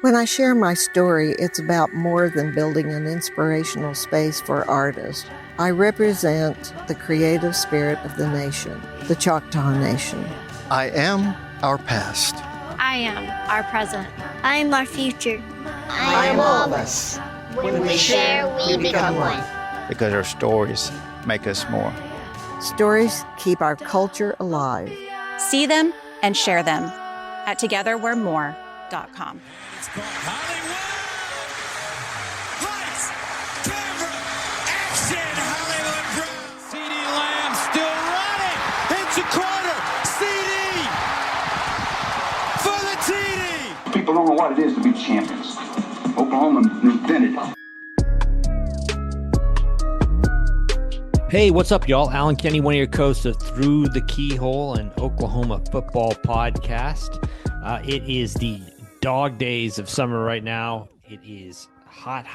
When I share my story, it's about more than building an inspirational space for artists. I represent the creative spirit of the nation, the Choctaw Nation. I am our past. I am our present. I am our future. I am all of us. When we share, we become one. Because our stories make us more. Stories keep our culture alive. See them and share them at togetherwe'remore.com. It's called Hollywood. Lights, camera, action. Hollywood Brown. CD Lamb still running. Into corner. CD for the TD. People don't know what it is to be champions. Oklahoma invented it. Hey, what's up, y'all? Alan Kenny, one of your hosts of Through the Keyhole, an Oklahoma football podcast. It is the dog days of summer right now. It is hot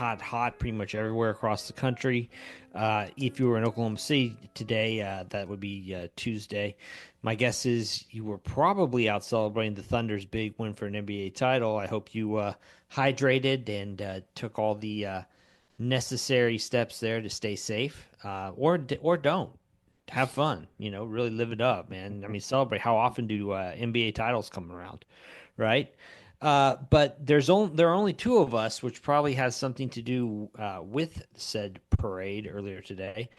pretty much everywhere across the country. If you were in Oklahoma City today, that would be Tuesday. My guess is you were probably out celebrating the Thunder's big win for an NBA title. I hope you hydrated and took all the necessary steps there to stay safe, or don't. Have fun, really live it up, man. I mean, celebrate. How often do NBA titles come around, right? But there are only two of us, which probably has something to do with said parade earlier today.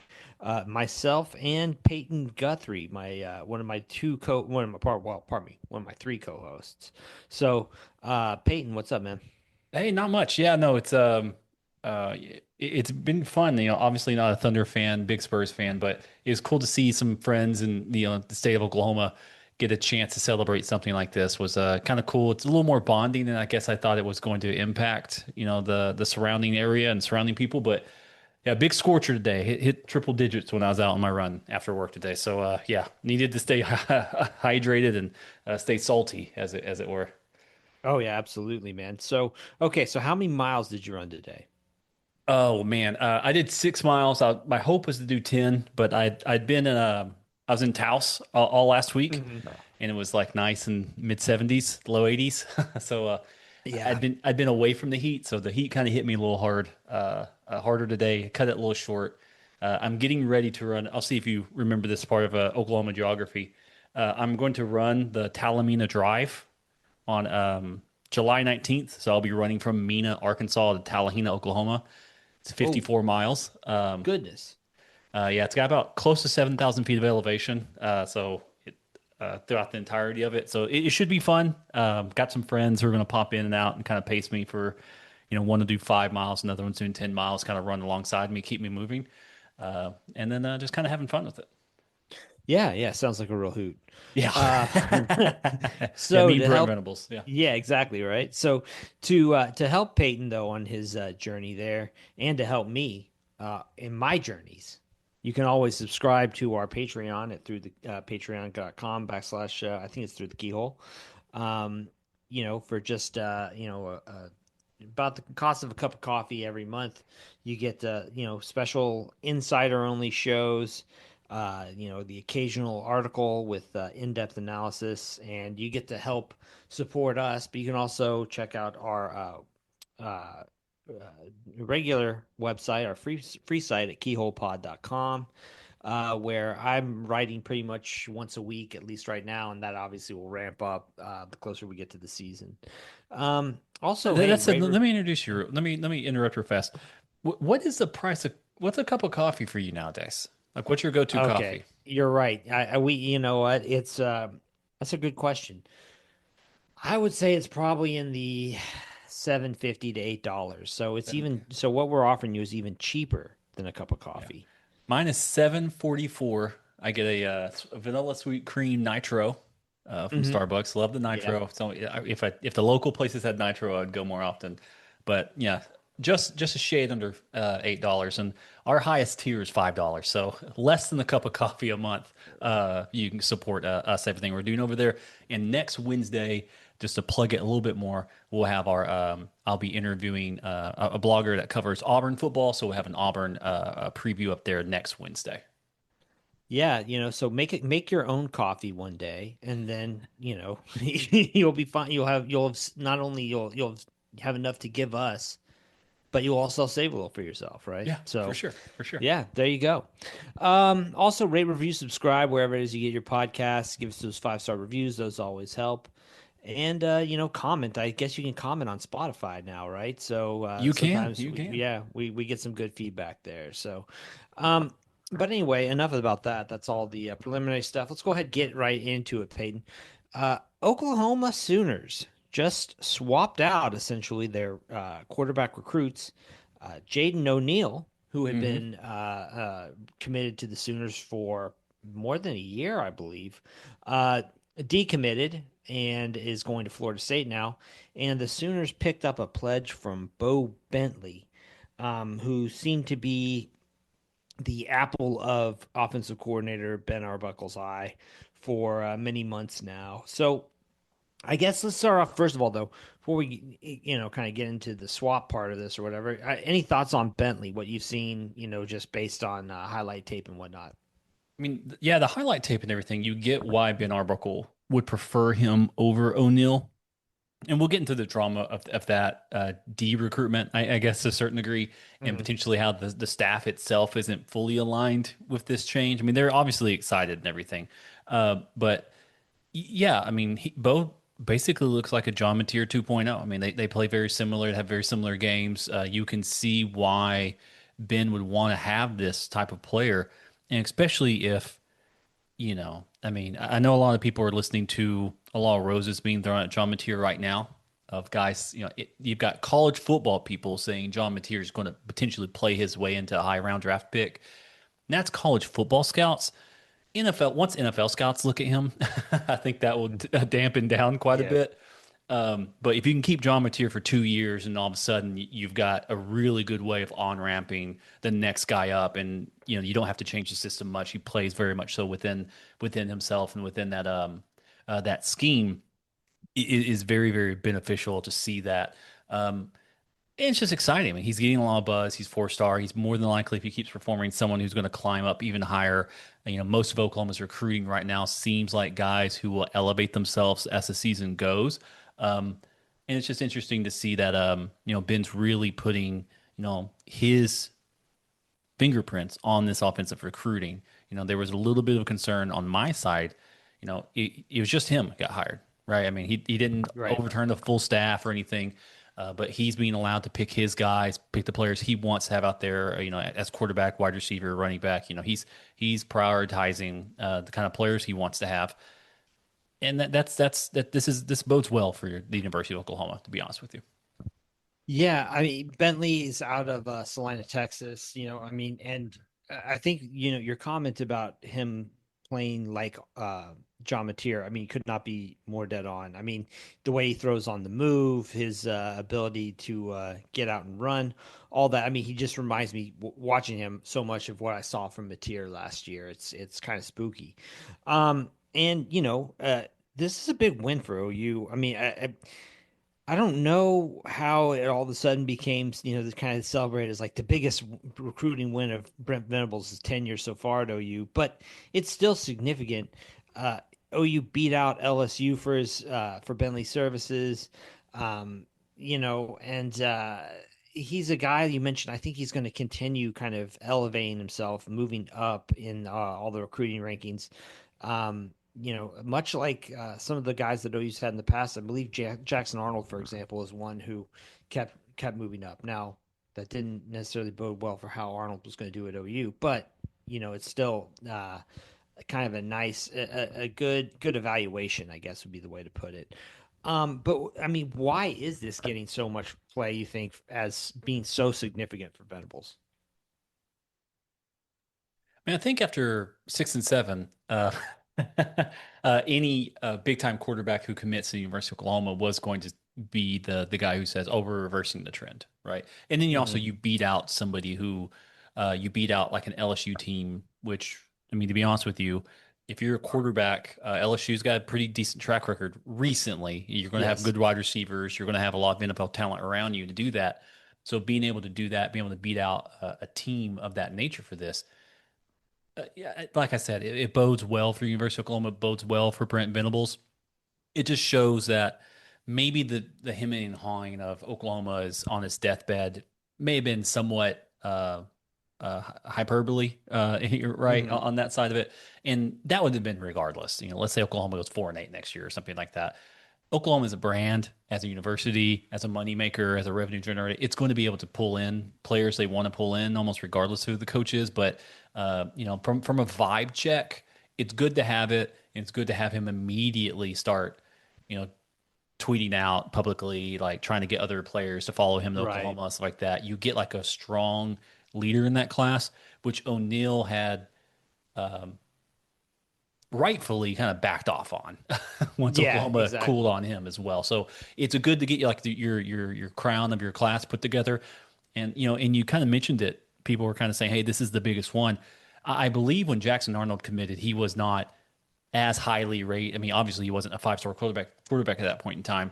Myself and Payton Guthrie, one of my three co-hosts. So, Payton, what's up, man? Hey, not much. Yeah, no, it's been fun. Obviously not a Thunder fan, big Spurs fan, but it was cool to see some friends in the state of Oklahoma get a chance to celebrate something like this. Was kind of cool. It's a little more bonding than I guess I thought it was going to impact, the surrounding area and surrounding people. But yeah, big scorcher today. Hit triple digits when I was out on my run after work today. So needed to stay hydrated and stay salty as it were. Oh yeah, absolutely, man. So okay, so how many miles did you run today? Oh man, I did 6 miles. My hope was to do 10, but I was in Taos all last week, and it was like nice in mid 70s, low 80s. So yeah, I'd been away from the heat, so the heat kind of hit me a little harder today. Cut it a little short. I'm getting ready to run. I'll see if you remember this part of Oklahoma geography. I'm going to run the Talamina Drive on July 19th. So I'll be running from Mena, Arkansas to Talahina, Oklahoma. It's 54 miles. Goodness. Yeah, it's got about close to 7,000 feet of elevation. So throughout the entirety of it. So it should be fun. Got some friends who are going to pop in and out and kind of pace me for, one to do 5 miles, another one's doing 10 miles, kind of run alongside me, keep me moving. And then just kind of having fun with it. Yeah. Sounds like a real hoot. Yeah. So me, to Brent help, Venables. Yeah. Yeah, exactly. Right. So to help Payton though on his journey there, and to help me in my journeys, you can always subscribe to our Patreon at through the patreon.com / I think it's Through the Keyhole. For just about the cost of a cup of coffee every month, you get special insider only shows. The occasional article with in-depth analysis, and you get to help support us, but you can also check out our regular website, our free site at keyholepod.com, where I'm writing pretty much once a week, at least right now, and that obviously will ramp up the closer we get to the season. Also, let me introduce you. Let me interrupt real fast. What is the price of what's a cup of coffee for you nowadays? Like, what's your go-to coffee? You're right. You know what? It's that's a good question. I would say it's probably in the $7.50 to $8. So it's so what we're offering you is even cheaper than a cup of coffee. Yeah. Mine is $7.44. I get a vanilla sweet cream nitro from Starbucks. Love the nitro. Yeah. So if the local places had nitro, I'd go more often. But yeah, just a shade under $8, and our highest tier is $5. So less than a cup of coffee a month. You can support us, everything we're doing over there. And next Wednesday, just to plug it a little bit more, we'll have our I'll be interviewing a blogger that covers Auburn football. So we'll have an Auburn preview up there next Wednesday. Yeah, so make your own coffee one day, and then you'll be fine. You'll have not only you'll have have enough to give us, but you also save a little for yourself, right? Yeah, So for sure. For sure. yeah, there you go. Also rate, review, subscribe wherever it is you get your podcasts. Give us those 5-star reviews; those always help. And comment. I guess you can comment on Spotify now, right? So You can. sometimes, You can. we get some good feedback there. So, um, but anyway, enough about that. That's all the preliminary stuff. Let's go ahead and get right into it, Peyton. Oklahoma Sooners just swapped out essentially their quarterback recruits, Jaden O'Neal, who had been committed to the Sooners for more than a year, I believe, decommitted and is going to Florida State now. And the Sooners picked up a pledge from Bo Bentley, who seemed to be the apple of offensive coordinator Ben Arbuckle's eye for many months now. So I guess let's start off first of all, though, before we kind of get into the swap part of this or whatever. Any thoughts on Bentley? What you've seen, just based on highlight tape and whatnot. I mean, yeah, the highlight tape and everything, you get why Ben Arbuckle would prefer him over O'Neal. And we'll get into the drama of that D recruitment, I guess, to a certain degree, and potentially how the staff itself isn't fully aligned with this change. I mean, they're obviously excited and everything. But yeah, I mean, Bo basically looks like a John Mateer 2.0. I mean, they play very similar, have very similar games. You can see why Ben would want to have this type of player, and especially if, I mean, I know a lot of people are listening to a lot of roses being thrown at John Mateer right now of guys, you've got college football people saying John Mateer is going to potentially play his way into a high round draft pick. And that's college football scouts. Once NFL scouts look at him, I think that will dampen down quite a bit. But if you can keep John Mateer for 2 years and all of a sudden you've got a really good way of on-ramping the next guy up, and you don't have to change the system much. He plays very much so within himself and within that scheme. It is very, very beneficial to see that. And it's just exciting. I mean, he's getting a lot of buzz. He's 4-star. He's more than likely, if he keeps performing, someone who's going to climb up even higher. And, most of Oklahoma's recruiting right now seems like guys who will elevate themselves as the season goes. And it's just interesting to see that, Ben's really putting, his fingerprints on this offensive recruiting. There was a little bit of concern on my side. It was just him got hired, right? I mean, he didn't overturn the full staff or anything. But he's being allowed to pick his guys, pick the players he wants to have out there, as quarterback, wide receiver, running back. He's prioritizing the kind of players he wants to have, and this bodes well for the University of Oklahoma, to be honest with you. Yeah, I mean, Bentley is out of Salina, Texas. I mean, and I think your comment about him playing like John Mateer, I mean, could not be more dead on. I mean, the way he throws on the move, his ability to get out and run, all that. I mean, he just reminds me, watching him, so much of what I saw from Mateer last year. It's kind of spooky. And this is a big win for OU. I mean, I don't know how it all of a sudden became, this kind of celebrated as like the biggest recruiting win of Brent Venables' tenure so far at OU, but it's still significant. OU beat out LSU for Bentley's services, and he's a guy you mentioned. I think he's going to continue kind of elevating himself, moving up in all the recruiting rankings. Much like some of the guys that OU's had in the past. I believe Jackson Arnold, for example, is one who kept moving up. Now, that didn't necessarily bode well for how Arnold was going to do at OU, but it's still kind of a nice, a good evaluation, I guess would be the way to put it. But I mean, why is this getting so much play, you think, as being so significant for Venables? I mean, I think after 6 and 7, any big time quarterback who commits to the University of Oklahoma was going to be the guy who says, "Oh, we're reversing the trend," right? And then you beat out somebody who you beat out like an LSU team, which, I mean, to be honest with you, if you're a quarterback, LSU's got a pretty decent track record recently. You're going to have good wide receivers. You're going to have a lot of NFL talent around you to do that. So being able to do that, being able to beat out a team of that nature for this. Yeah, like I said, it bodes well for University of Oklahoma. It bodes well for Brent Venables. It just shows that maybe the hemming and hawing of Oklahoma is on its deathbed may have been somewhat hyperbole, right, on that side of it, and that would have been regardless. Let's say Oklahoma goes 4-8 next year or something like that. Oklahoma is a brand, as a university, as a moneymaker, as a revenue generator. It's going to be able to pull in players they want to pull in, almost regardless of who the coach is. But from a vibe check, it's good to have it. And it's good to have him immediately start, tweeting out publicly, like trying to get other players to follow him to Oklahoma, stuff like that. You get like a strong leader in that class, which O'Neal had rightfully kind of backed off on once Oklahoma cooled on him as well. So it's a good to get you like your crown of your class put together. And and you kind of mentioned it. People were kind of saying, "Hey, this is the biggest one." I believe when Jackson Arnold committed, he was not as highly rated. I mean, obviously he wasn't a 5-star quarterback at that point in time.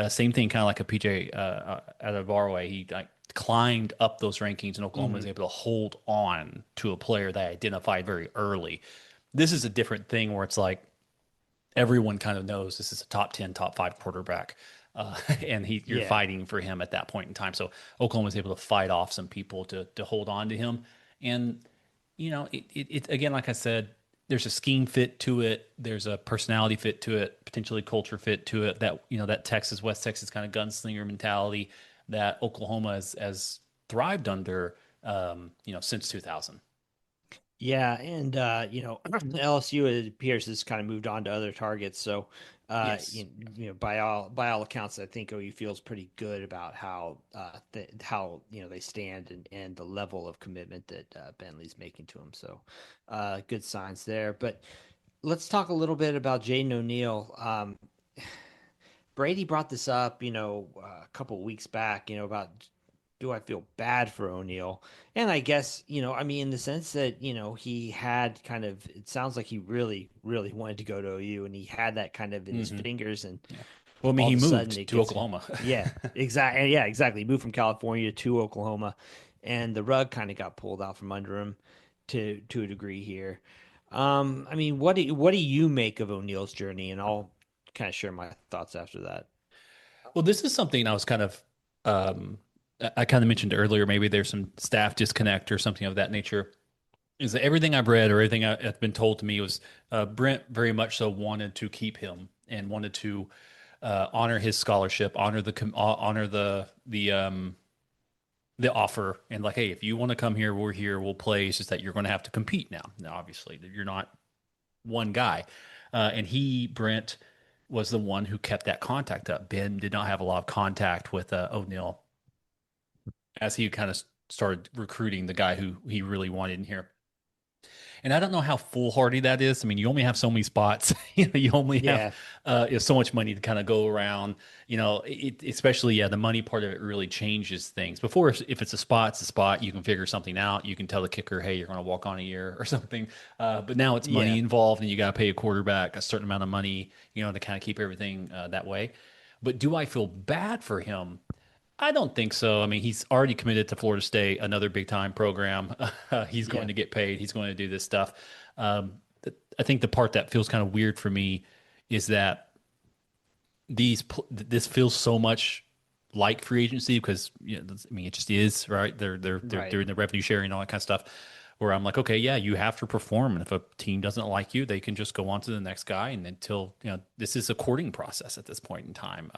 Same thing, kind of like a PJ Adebawore. He climbed up those rankings, and Oklahoma was able to hold on to a player they identified very early. This is a different thing where it's like everyone kind of knows this is a top 10, top 5 quarterback, and you're fighting for him at that point in time. So Oklahoma was able to fight off some people to hold on to him. And, it again, like I said, there's a scheme fit to it. There's a personality fit to it, potentially culture fit to it, that, that Texas, West Texas kind of gunslinger mentality that Oklahoma has thrived under, since 2000. Yeah, and LSU, it appears, has kind of moved on to other targets. So, Yes. by all accounts, I think OU feels pretty good about how they stand and the level of commitment that Bentley's making to them. So, good signs there. But let's talk a little bit about Jaden O'Neal. Brady brought this up, a couple weeks back, about, do I feel bad for O'Neal? And I guess, in the sense that, he had kind of, it sounds like he really, really wanted to go to OU, and he had that kind of in his fingers. And well, I mean, he all of a moved sudden to Oklahoma. Yeah, exactly. Yeah, exactly. He moved from California to Oklahoma, and the rug kind of got pulled out from under him to a degree here. What do you make of O'Neal's journey? And I'll kind of share my thoughts after that. Well, this is something I was kind of, I kind of mentioned earlier. Maybe there's some staff disconnect or something of that nature. Is that everything I've read or everything that's been told to me was Brent very much so wanted to keep him and wanted to honor his scholarship, honor the offer, and like, hey, if you want to come here, we're here, we'll play. It's just that you're going to have to compete now. Now, obviously, you're not one guy, and Brent was the one who kept that contact up. Ben did not have a lot of contact with O'Neal as he kind of started recruiting the guy who he really wanted in here. And I don't know how foolhardy that is. I mean, you only have so many spots. You only have so much money to kind of go around. Especially the money part of it really changes things. Before, if it's a spot, it's a spot. You can figure something out. You can tell the kicker, hey, you're going to walk on a year or something. But now it's money involved, and you got to pay a quarterback a certain amount of money, to kind of keep everything that way. But do I feel bad for him? I don't think so. I mean, he's already committed to Florida State, another big time program. He's going to get paid. He's going to do this stuff. I think the part that feels kind of weird for me is that this feels so much like free agency because it just is, right. They're doing the revenue sharing and all that kind of stuff. Where I'm like, okay, yeah, you have to perform, and if a team doesn't like you, they can just go on to the next guy. And until this is a courting process at this point in time.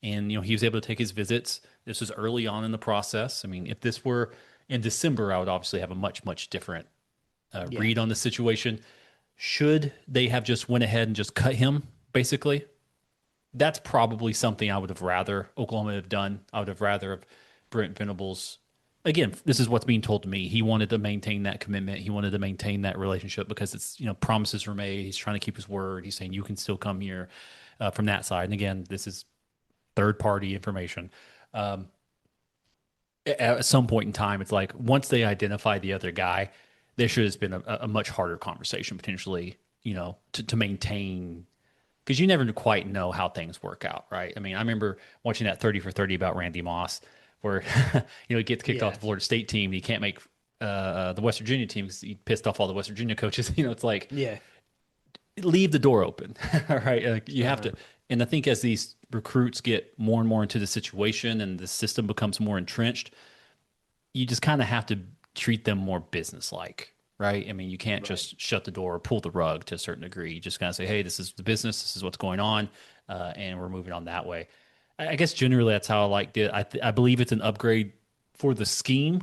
And, he was able to take his visits. This was early on in the process. I mean, if this were in December, I would obviously have a much, much different read on the situation. Should they have just went ahead and just cut him, basically? That's probably something I would have rather Oklahoma have done. I would have rather have Brent Venables. Again, this is what's being told to me. He wanted to maintain that commitment. He wanted to maintain that relationship because it's, promises were made. He's trying to keep his word. He's saying you can still come here from that side. And again, this is third-party information. At some point in time, it's like once they identify the other guy, there should have been a much harder conversation potentially, to maintain, because you never quite know how things work out, right? I mean, I remember watching that 30 for 30 about Randy Moss, where he gets kicked off the Florida State team. And he can't make the West Virginia team because he pissed off all the West Virginia coaches. It's like leave the door open, all right? You have to. And I think as these recruits get more and more into the situation and the system becomes more entrenched, you just kind of have to treat them more business-like, right? I mean, you can't just shut the door or pull the rug to a certain degree. You just kind of say, hey, this is the business, this is what's going on, and we're moving on that way. I guess generally that's how I liked it. I believe it's an upgrade for the scheme,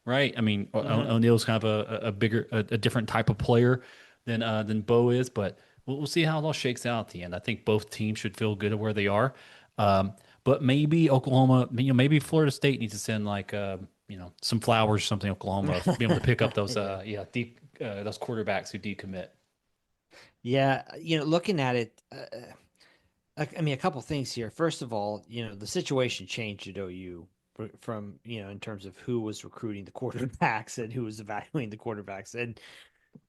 right? I mean, O'Neal's kind of a different type of player than Bo is, but we'll see how it all shakes out at the end. I think both teams should feel good at where they are. But maybe Oklahoma, maybe Florida State needs to send some flowers or something. Oklahoma be able to pick up those those quarterbacks who decommit. Yeah, looking at it, I mean, a couple things here. First of all, the situation changed at OU from in terms of who was recruiting the quarterbacks and who was evaluating the quarterbacks, and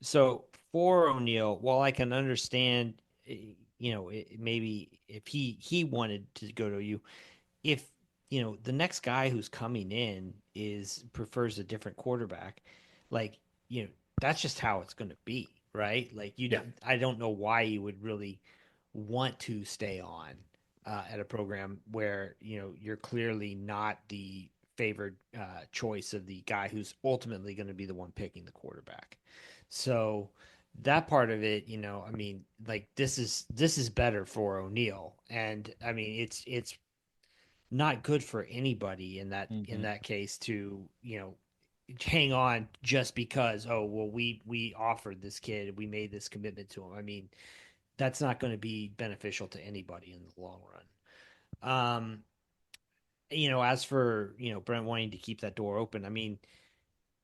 so for O'Neal, while I can understand, maybe if he wanted to go to OU, if the next guy who's coming in prefers a different quarterback, like that's just how it's going to be, right? Like I don't know why you would really want to stay on at a program where you're clearly not the favored choice of the guy who's ultimately going to be the one picking the quarterback. So that part of it, I mean, like this is better for O'Neal, and I mean it's not good for anybody in that case to hang on just because we offered this kid, we made this commitment to him. I mean, that's not going to be beneficial to anybody in the long run. As for Brent wanting to keep that door open, I mean,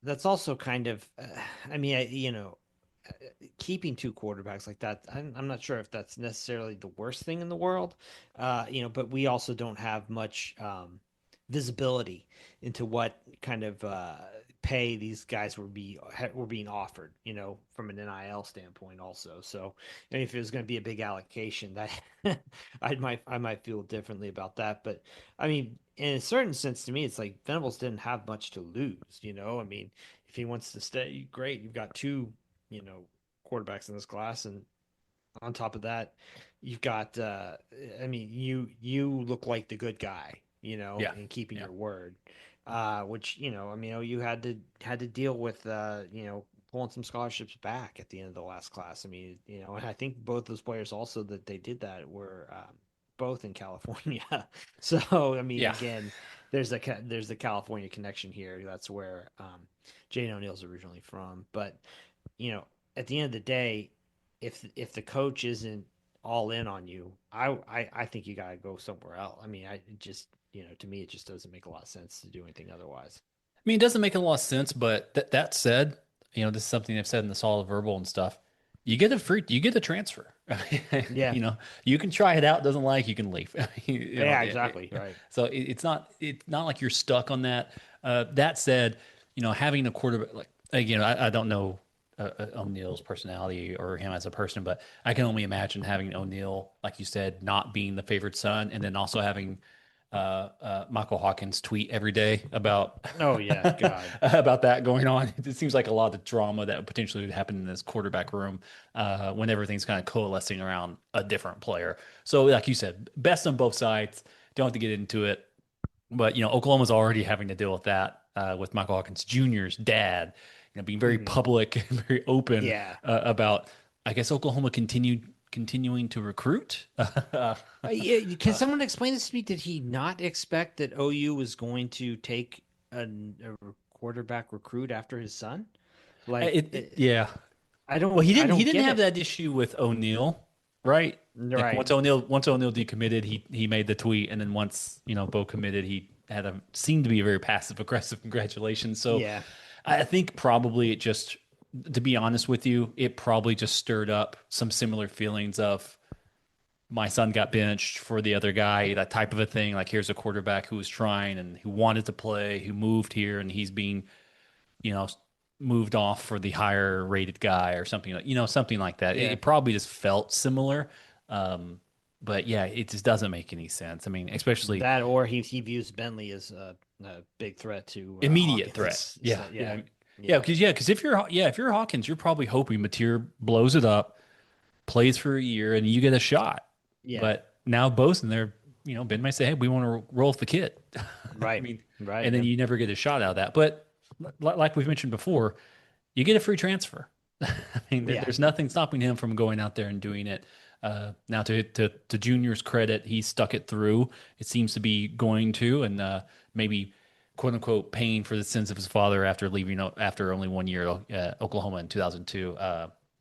that's also kind of keeping two quarterbacks like that, I'm not sure if that's necessarily the worst thing in the world, but we also don't have much visibility into what kind of pay these guys were being offered, from an NIL standpoint also. So if it was going to be a big allocation, that I might feel differently about that. But I mean, in a certain sense, to me, it's like Venables didn't have much to lose. I mean, if he wants to stay, great. You've got two quarterbacks in this class, and on top of that, you've got I mean, you look like the good guy, in keeping your word, which I mean, you had to deal with pulling some scholarships back at the end of the last class. I mean, and I think both those players also that they did that were both in California. So I mean, again, there's the California connection here. That's where Jane O'Neal's originally from. But at the end of the day, if the coach isn't all in on you, I think you gotta go somewhere else. I mean, to me, it just doesn't make a lot of sense to do anything otherwise. I mean, it doesn't make a lot of sense, but that said, this is something they've said in the solid verbal and stuff. You get a transfer. Yeah. You can try it out. Doesn't like, you can leave. Exactly. Right. So it's not like you're stuck on that. That said, having a quarterback, like, again, I don't know O'Neal's personality or him as a person, but I can only imagine having O'Neal, like you said, not being the favored son, and then also having Michael Hawkins tweet every day about God about that going on. It seems like a lot of drama that potentially would happen in this quarterback room when everything's kind of coalescing around a different player. So like you said, best on both sides. Don't have to get into it, but Oklahoma's already having to deal with that with Michael Hawkins Jr.'s dad, being very public and very open about, I guess, Oklahoma continuing to recruit. Can someone explain this to me? Did he not expect that OU was going to take a quarterback recruit after his son? I don't. Well, he didn't. I don't He didn't get have it. that issue with O'Neal, right? Right. Like once O'Neal decommitted, he made the tweet, and then once Bo committed, he seemed to be a very passive aggressive congratulations. So Yeah. I think probably it just, to be honest with you, it probably just stirred up some similar feelings of, my son got benched for the other guy, that type of a thing. Like, here's a quarterback who was trying and who wanted to play, who moved here, and he's being, moved off for the higher rated guy or something like that. Yeah. It probably just felt similar. But yeah, it just doesn't make any sense. I mean, especially That, or he views Bentley as a big threat to immediate Hawkins. threat. So, Because if you're Hawkins, you're probably hoping Mateer blows it up, plays for a year, and you get a shot. Yeah. But now boasting they're, Ben may say, hey, we want to roll with the kid. Right. I mean, right. and then you never get a shot out of that. But like we've mentioned before, you get a free transfer. I mean, there's nothing stopping him from going out there and doing it. Now, to Junior's credit, he stuck it through. It seems to be going to, and maybe quote unquote paying for the sins of his father after leaving after only 1 year at Oklahoma in 2002.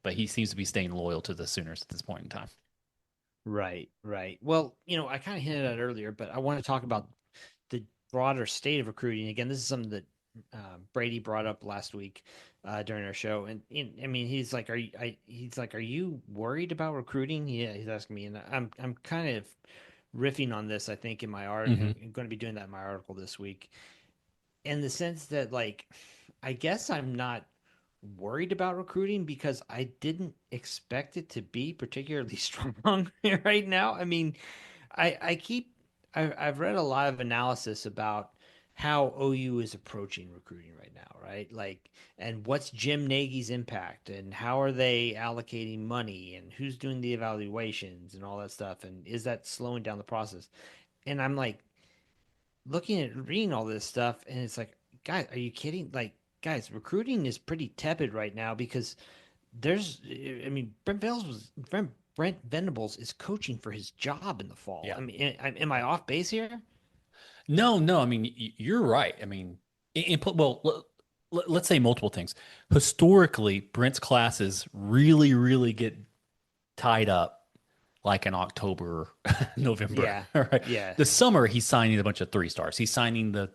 But he seems to be staying loyal to the Sooners at this point in time. Right. Well, I kind of hinted at it earlier, but I want to talk about the broader state of recruiting. Again, this is something that Brady brought up last week during our show, and I mean, he's like, are you worried about recruiting? Yeah, he's asking me, and I'm kind of riffing on this. I think in my article, I'm going to be doing that in my article this week, in the sense that, like, I guess I'm not worried about recruiting because I didn't expect it to be particularly strong right now. I mean, I've read a lot of analysis about how OU is approaching recruiting right now, right? Like, and what's Jim Nagy's impact, and how are they allocating money, and who's doing the evaluations and all that stuff, and is that slowing down the process? And I'm like looking at reading all this stuff, and it's like, guys, are you kidding? Like, guys, recruiting is pretty tepid right now because I mean, Brent Venables is coaching for his job in the fall. Yeah. I mean, am I off base here? No. I mean, you're right. I mean, let's say multiple things. Historically, Brent's classes really, really get tied up like in October, November. Yeah. Right. Yeah. The summer, he's signing a bunch of 3-stars. He's signing the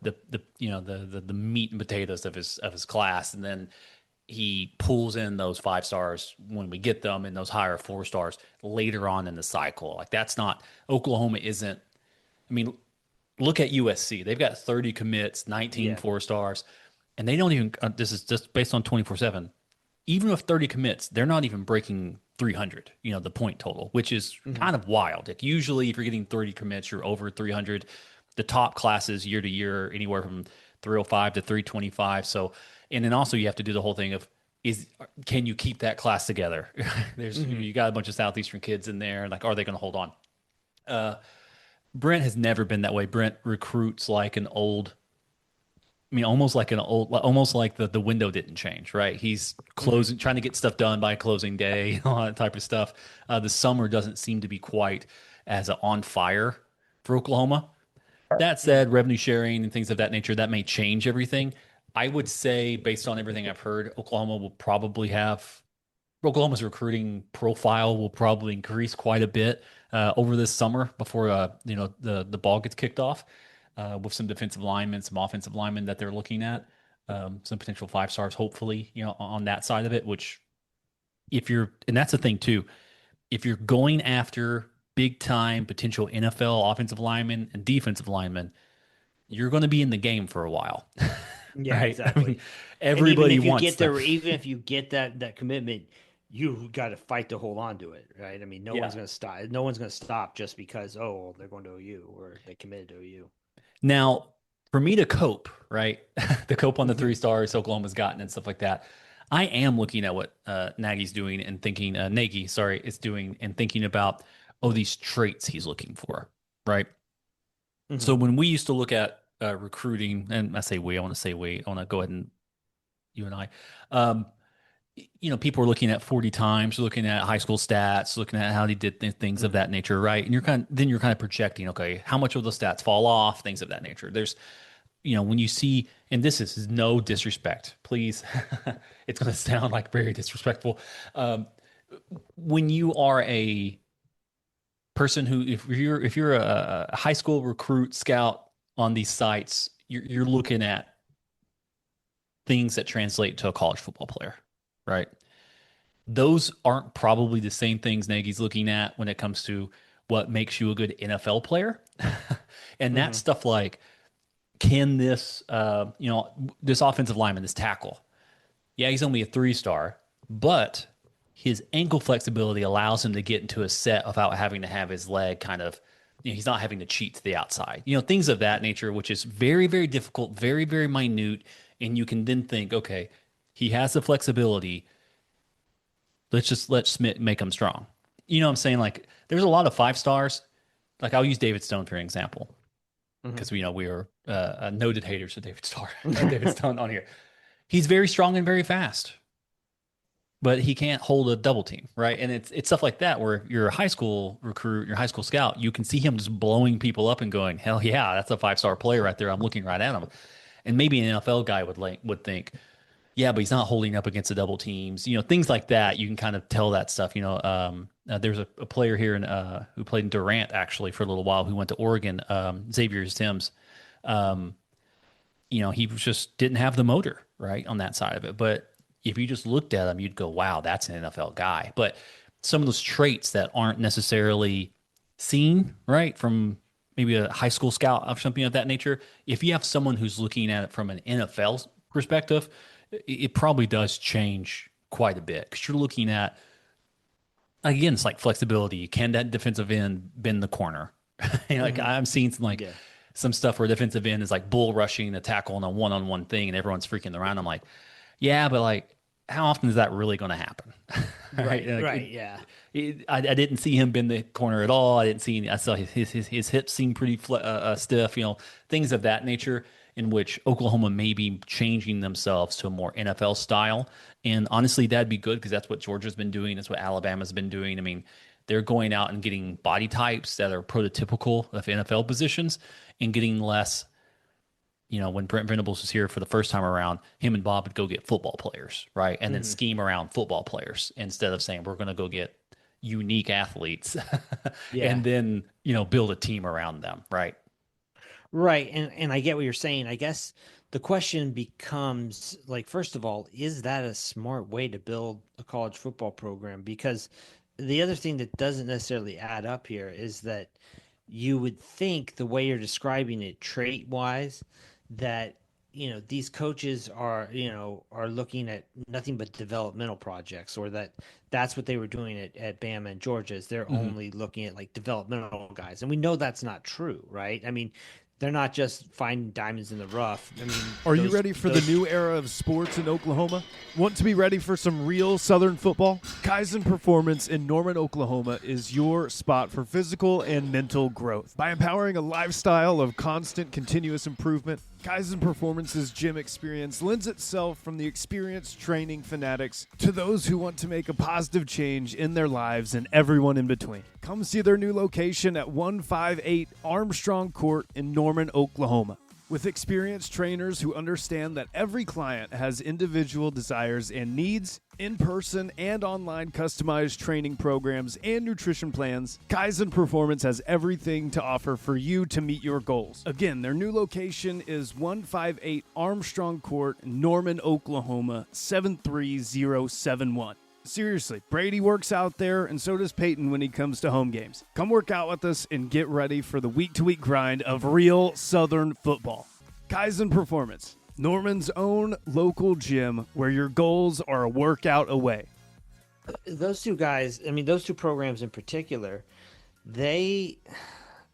meat and potatoes of his class, and then he pulls in those 5-stars when we get them, and those higher 4-stars later on in the cycle. Like, that's not Oklahoma isn't. I mean, look at USC. They've got 30 commits, 19 4-stars, and they don't even. This is just based on 24/7. Even with 30 commits, they're not even breaking 300, the point total, which is kind of wild. Like, usually if you're getting 30 commits, you're over 300. The top classes year to year, anywhere from 305 to 325. So, and then also you have to do the whole thing of, can you keep that class together? You got a bunch of Southeastern kids in there. Like, are they going to hold on? Brent has never been that way. Brent recruits like an old, almost like the window didn't change, right? He's closing, trying to get stuff done by closing day, all that type of stuff. The summer doesn't seem to be quite as on fire for Oklahoma. That said, revenue sharing and things of that nature, that may change everything. I would say, based on everything I've heard, Oklahoma's recruiting profile will probably increase quite a bit over this summer before the ball gets kicked off. With some defensive linemen, some offensive linemen that they're looking at, some potential 5-stars, hopefully, on that side of it, which and that's the thing too, if you're going after big time potential NFL offensive linemen and defensive linemen, you're going to be in the game for a while. Yeah, right? exactly. I mean, everybody wants that. Even if you get that commitment, you got to fight to hold on to it, right? I mean, no one's going to stop. No one's going to stop just because, they're going to OU or they committed to OU. Now, for me to cope, right, to cope on the 3-stars Oklahoma's gotten and stuff like that, I am looking at what Nagy's doing and thinking, is doing and thinking about, these traits he's looking for, right? So when we used to look at recruiting, and I want to go ahead and you and I, people are looking at 40 times, looking at high school stats, looking at how they did things of that nature, right? And you're kind of projecting, okay, how much of those stats fall off, things of that nature. There's, when you see, and this is no disrespect, please, it's going to sound like very disrespectful. When you are a person who, if you're a high school recruit scout on these sites, you're looking at things that translate to a college football player. Right. Those aren't probably the same things Nagy's looking at when it comes to what makes you a good NFL player. And that's stuff like, can this, this offensive lineman, this tackle, he's only a 3-star, but his ankle flexibility allows him to get into a set without having to have his leg kind of, he's not having to cheat to the outside, things of that nature, which is very, very difficult, very, very minute. And you can then think, okay, he has the flexibility. Let's make him strong. You know what I'm saying? Like, there's a lot of 5-stars like I'll use David Stone for an example, because we were noted haters of David Stone on here. He's very strong and very fast, but he can't hold a double team, right? And it's stuff like that where you're a high school recruit, you're a high school scout, you can see him just blowing people up and going, hell yeah, that's a 5-star player right there. I'm looking right at him. And maybe an NFL guy would think, yeah, but he's not holding up against the double teams. Things like that. You can kind of tell that stuff. There's a player here who played in Durant actually for a little while, who went to Oregon, Xavier Sims. He just didn't have the motor right on that side of it. But if you just looked at him, you'd go, wow, that's an NFL guy. But some of those traits that aren't necessarily seen, right, from maybe a high school scout or something of that nature, if you have someone who's looking at it from an NFL perspective, it probably does change quite a bit, because you're looking at, again, it's like flexibility. Can that defensive end bend the corner? I'm seeing some stuff where defensive end is like bull rushing the tackle on a one-on-one thing and everyone's freaking around. I'm like, yeah, but like, how often is that really going to happen? Right. I didn't see him bend the corner at all. I saw his hips seem pretty stiff, things of that nature, in which Oklahoma may be changing themselves to a more NFL style. And honestly, that'd be good, because that's what Georgia's been doing. That's what Alabama's been doing. I mean, they're going out and getting body types that are prototypical of NFL positions and getting less. When Brent Venables was here for the first time around, him and Bob would go get football players, right? And then scheme around football players instead of saying, we're going to go get unique athletes and then, build a team around them, right? Right. And I get what you're saying. I guess the question becomes, like, first of all, is that a smart way to build a college football program? Because the other thing that doesn't necessarily add up here is that you would think, the way you're describing it trait-wise, that these coaches are looking at nothing but developmental projects, or that's what they were doing at Bama and Georgia, is they're only looking at like developmental guys, and we know that's not true, right? I mean, they're not just finding diamonds in the rough. I mean, are you ready for the new era of sports in Oklahoma? Want to be ready for some real Southern football? Kaizen Performance in Norman, Oklahoma is your spot for physical and mental growth. By empowering a lifestyle of constant, continuous improvement, Kaizen Performance's gym experience lends itself from the experienced training fanatics to those who want to make a positive change in their lives and everyone in between. Come see their new location at 158 Armstrong Court in Norman, Oklahoma. With experienced trainers who understand that every client has individual desires and needs, in-person and online customized training programs and nutrition plans, Kaizen Performance has everything to offer for you to meet your goals. Again, their new location is 158 Armstrong Court, Norman, Oklahoma, 73071. Seriously, Brady works out there, and so does Payton when he comes to home games. Come work out with us and get ready for the week-to-week grind of real Southern football. Kaizen Performance, Norman's own local gym where your goals are a workout away. Those two guys, I mean, those two programs in particular, they've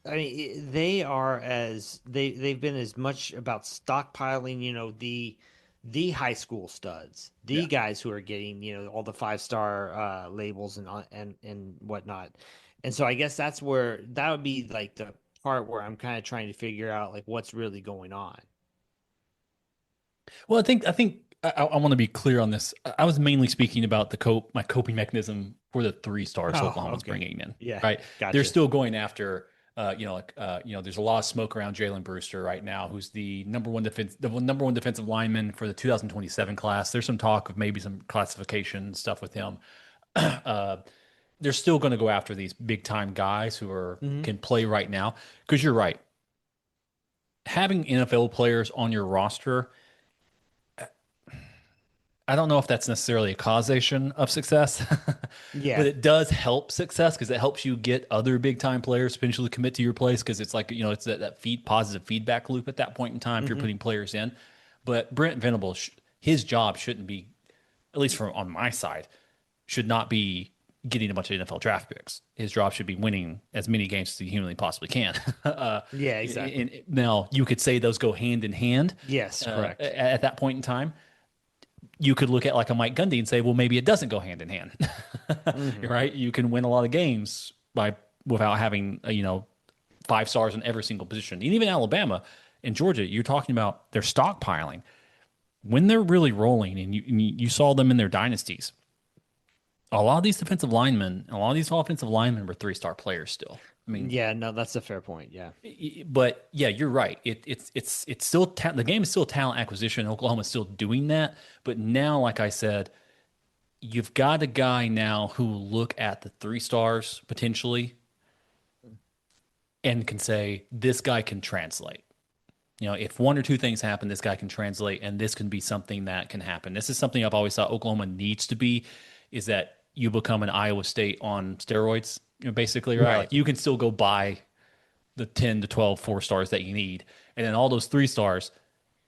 been as much about stockpiling, the high school studs, guys who are getting, all the 5-star labels and whatnot. And so I guess that would be like the part where I'm kind of trying to figure out like what's really going on. Well, I think I want to be clear on this. I was mainly speaking about my coping mechanism for the 3 stars Oklahoma's bringing in. Yeah, right. Gotcha. They're still going after. There's a lot of smoke around Jalen Brewster right now, who's the number one defensive lineman for the 2027 class. There's some talk of maybe some classification stuff with him. They're still going to go after these big time guys who can play right now, because you're right. Having NFL players on your roster, I don't know if that's necessarily a causation of success, but it does help success, because it helps you get other big time players potentially commit to your place, because it's like, it's that positive feedback loop at that point in time if you're putting players in. But Brent Venables, his job shouldn't be, at least on my side, should not be getting a bunch of NFL draft picks. His job should be winning as many games as he humanly possibly can. Yeah, exactly. And now you could say those go hand in hand. Yes, correct. At that point in time. You could look at like a Mike Gundy and say, well, maybe it doesn't go hand in hand, right? You can win a lot of games without having, 5 stars in every single position. And even Alabama and Georgia, you're talking about their stockpiling. When they're really rolling, and you saw them in their dynasties, a lot of these defensive linemen, a lot of these offensive linemen were 3-star players still. I mean, yeah, no, that's a fair point. Yeah, but yeah, you're right. It's still the game is still talent acquisition. Oklahoma's still doing that, but now, like I said, you've got a guy now who will look at the 3 stars potentially and can say, this guy can translate. If one or two things happen, this guy can translate, and this can be something that can happen. This is something I've always thought Oklahoma needs to be, is that you become an Iowa State on steroids, basically, right? Like, you can still go buy the 10 to 12 4-stars that you need. And then all those 3 stars,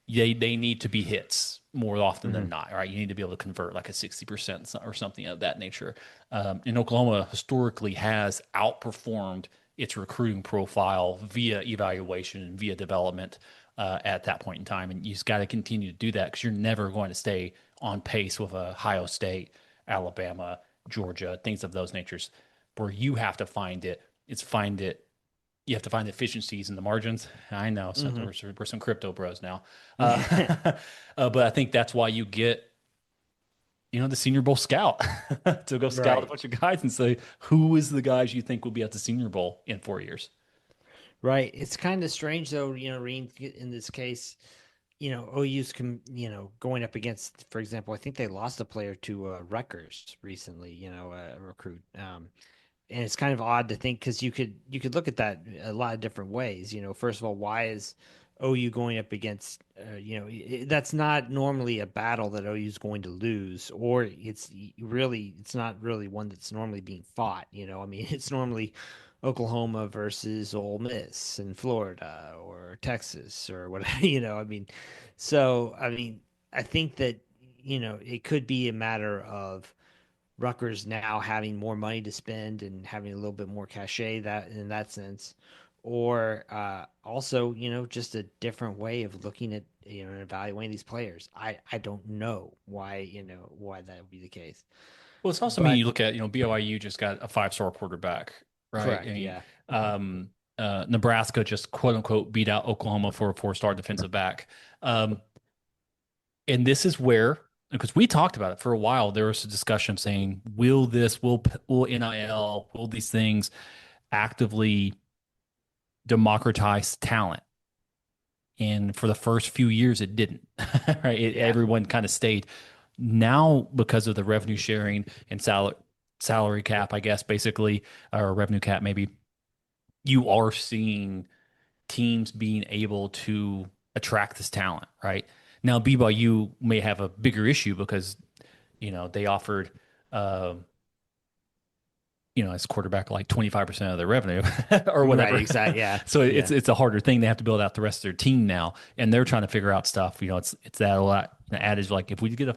they need to be hits more often than not, right? You need to be able to convert like a 60% or something of that nature. And Oklahoma historically has outperformed its recruiting profile via evaluation and via development at that point in time. And you just got to continue to do that, because you're never going to stay on pace with Ohio State, Alabama, Georgia, things of those natures. Where you have to find it, you have to find the efficiencies in the margins. I know, so we're some crypto bros now. But I think that's why you get, the Senior Bowl scout to go scout a bunch of guys and say, who is the guys you think will be at the Senior Bowl in 4 years? Right. It's kind of strange, though, Reen, in this case, OU's, going up against, for example, I think they lost a player to Rutgers recently, a recruit. And it's kind of odd to think, because you could look at that a lot of different ways. First of all, why is OU going up against, that's not normally a battle that OU is going to lose, or it's not really one that's normally being fought. It's normally Oklahoma versus Ole Miss in Florida or Texas or whatever, So, I think that, it could be a matter of Rutgers now having more money to spend and having a little bit more cachet that in that sense, or also, just a different way of looking at, and evaluating these players. I don't know why, why that would be the case. Well, it's also, you look at, BYU just got a 5-star quarterback, right? Correct, Nebraska just quote unquote beat out Oklahoma for a 4-star defensive back. And this is where, because we talked about it for a while, there was a discussion saying, will NIL, will these things actively democratize talent? And for the first few years, it didn't, right? Everyone kind of stayed. Now, because of the revenue sharing and salary cap, I guess, basically, or revenue cap, maybe, you are seeing teams being able to attract this talent, right? Now, BYU may have a bigger issue because, they offered, as quarterback, like 25% of their revenue or whatever. Right, exactly. Yeah. So it's a harder thing. They have to build out the rest of their team now, and they're trying to figure out stuff. It's that a lot. The adage, like, if we get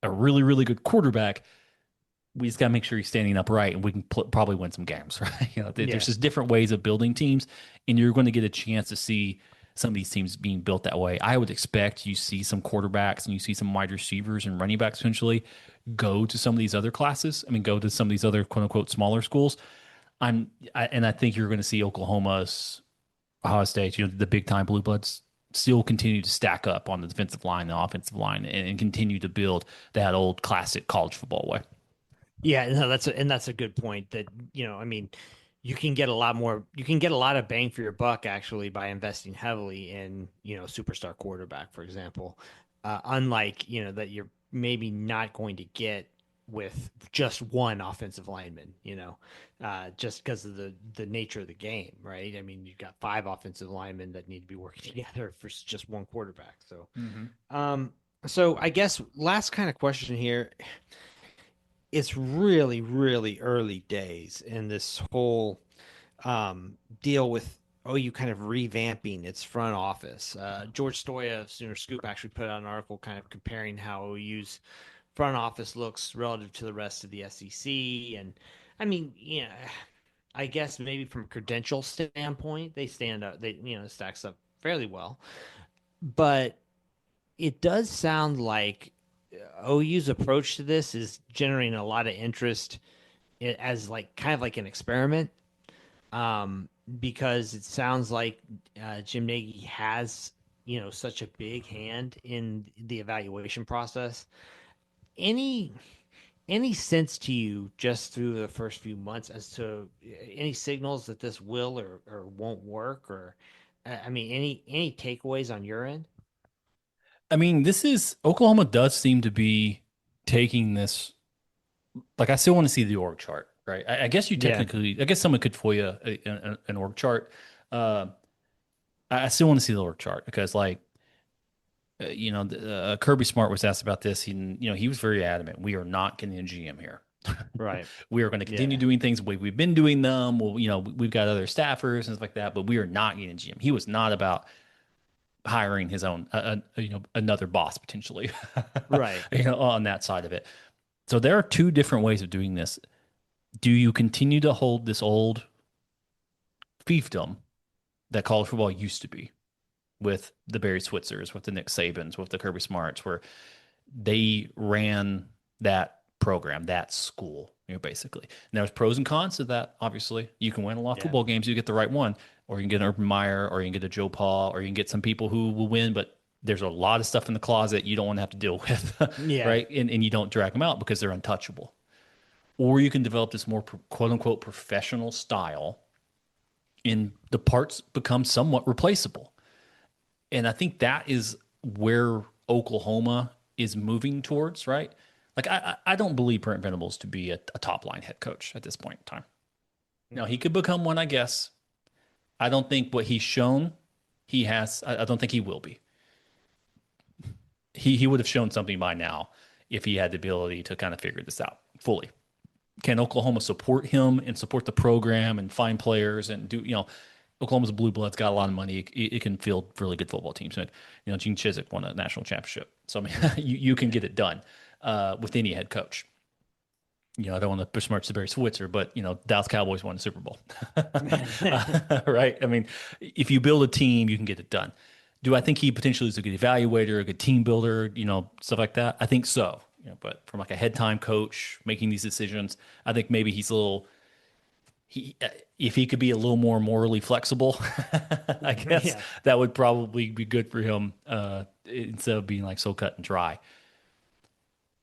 a really, really good quarterback, we just got to make sure he's standing upright, and we can probably win some games, right? There's just different ways of building teams, and you're going to get a chance to see some of these teams being built that way. I would expect you see some quarterbacks and you see some wide receivers and running backs potentially go to some of these other classes. Go to some of these other quote unquote smaller schools. And I think you're going to see Oklahoma's, Ohio State, the big time blue bloods still continue to stack up on the defensive line, the offensive line, and continue to build that old classic college football way. Yeah, no, that's a good point. That you can get a lot of bang for your buck actually by investing heavily in superstar quarterback, for example. Unlike that you're maybe not going to get with just one offensive lineman, just because of the nature of the game, right? You've got 5 offensive linemen that need to be working together for just one quarterback. So, so I guess last kind of question here. It's really, really early days in this whole deal with OU kind of revamping its front office. George Stoya of Sooner Scoop actually put out an article kind of comparing how OU's front office looks relative to the rest of the SEC. And I guess maybe from a credential standpoint, they stand up, stacks up fairly well. But it does sound like OU's approach to this is generating a lot of interest as kind of like an experiment. because it sounds like Jim Nagy has, such a big hand in the evaluation process. Any any sense to you just through the first few months as to any signals that this will or won't work, or I mean, any takeaways on your end? I mean, this is Oklahoma does seem to be taking this. Like, I still want to see the org chart, right? I guess you Yeah. technically, I guess someone could FOIA an org chart. Uh, I still want to see the org chart because, like, Kirby Smart was asked about this. He was very adamant. We are not getting a GM here. Right. We are going to continue doing things the way we've been doing them. Well, we've got other staffers and stuff like that, but we are not getting a GM. He was not about hiring his own, another boss potentially, Right. On that side of it. So there are two different ways of doing this. Do you continue to hold this old fiefdom that college football used to be with the Barry Switzers, with the Nick Sabans, with the Kirby Smarts, where they ran that program, that school, basically. And there's pros and cons to that, obviously. You can win a lot of football games, you get the right one, or you can get an Urban Meyer, or you can get a Joe Paul, or you can get some people who will win, but there's a lot of stuff in the closet you don't want to have to deal with, right? And you don't drag them out because they're untouchable. Or you can develop this more quote-unquote professional style, and the parts become somewhat replaceable. And I think that is where Oklahoma is moving towards, right? Like, I don't believe Brent Venables to be a top-line head coach at this point in time. Now, he could become one, I guess. I don't think what he's shown he has, I don't think he will be. He would have shown something by now if he had the ability to kind of figure this out fully. Can Oklahoma support him and support the program and find players and do, Oklahoma's blue blood's got a lot of money. It can field really good football teams. And, Gene Chizik won a national championship. So, I mean, you can get it done with any head coach. I don't want to besmirch the Barry Switzer, but, Dallas Cowboys won the Super Bowl. Right? I mean, if you build a team, you can get it done. Do I think he potentially is a good evaluator, a good team builder, stuff like that? I think so. But from like a head time coach making these decisions, I think maybe he's a little. If he could be a little more morally flexible, I guess that would probably be good for him instead of being like so cut and dry.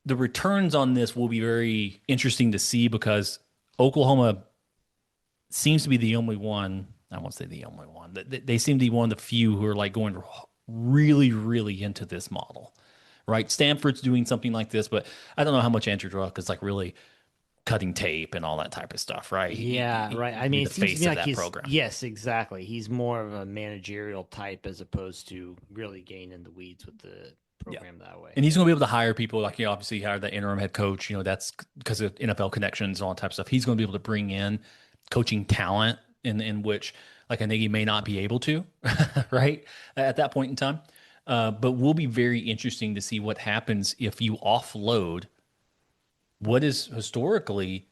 The returns on this will be very interesting to see because Oklahoma seems to be the only one. I won't say the only one. They seem to be one of the few who are like going really, really into this model, right? Stanford's doing something like this, but I don't know how much Andrew Druck is like really cutting tape and all that type of stuff, right? Yeah, right. I mean, the face of that program. Yes, exactly. He's more of a managerial type as opposed to really getting in the weeds with the program that way. And he's going to be able to hire people like he obviously hired the interim head coach. That's because of NFL connections and all that type of stuff. He's going to be able to bring in coaching talent in which like a Nagy may not be able to, right, at that point in time. But will be very interesting to see what happens if you offload what is historically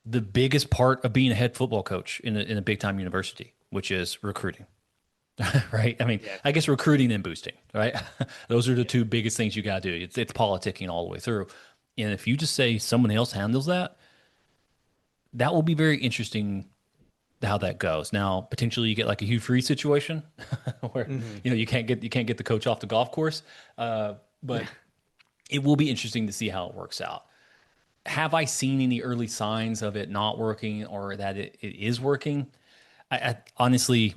the biggest part of being a head football coach in a big-time university, which is recruiting, right? I mean, I guess recruiting and boosting, right? Those are the two biggest things you got to do. It's politicking all the way through. And if you just say someone else handles that, that will be very interesting how that goes. Now, potentially you get like a Hugh Freeze situation where you can't get the coach off the golf course, but it will be interesting to see how it works out. Have I seen any early signs of it not working or that it is working? I honestly,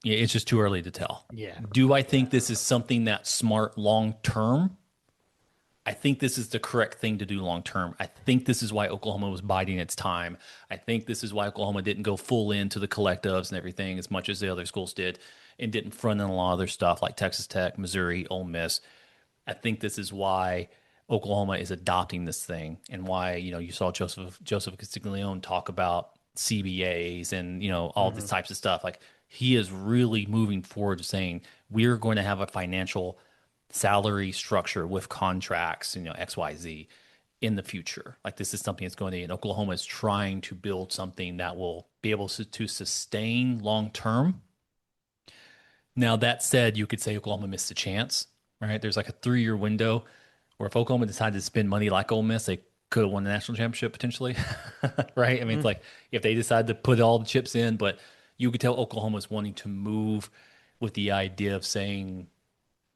it's just too early to tell. Yeah. Do I think this is something that's smart long term? I think this is the correct thing to do long term. I think this is why Oklahoma was biding its time. I think this is why Oklahoma didn't go full into the collectives and everything as much as the other schools did and didn't front in a lot of their stuff like Texas Tech, Missouri, Ole Miss. I think this is why Oklahoma is adopting this thing and why, you saw Joseph Castiglione talk about CBAs and, all these types of stuff. Like he is really moving forward to saying we're going to have a financial salary structure with contracts, XYZ in the future. Like this is something that's going to, and Oklahoma is trying to build something that will be able to sustain long term. Now that said, you could say Oklahoma missed a chance, right? There's like a 3-year window where if Oklahoma decided to spend money like Ole Miss, they could have won the national championship potentially, right? I mean, it's like if they decide to put all the chips in, but you could tell Oklahoma's wanting to move with the idea of saying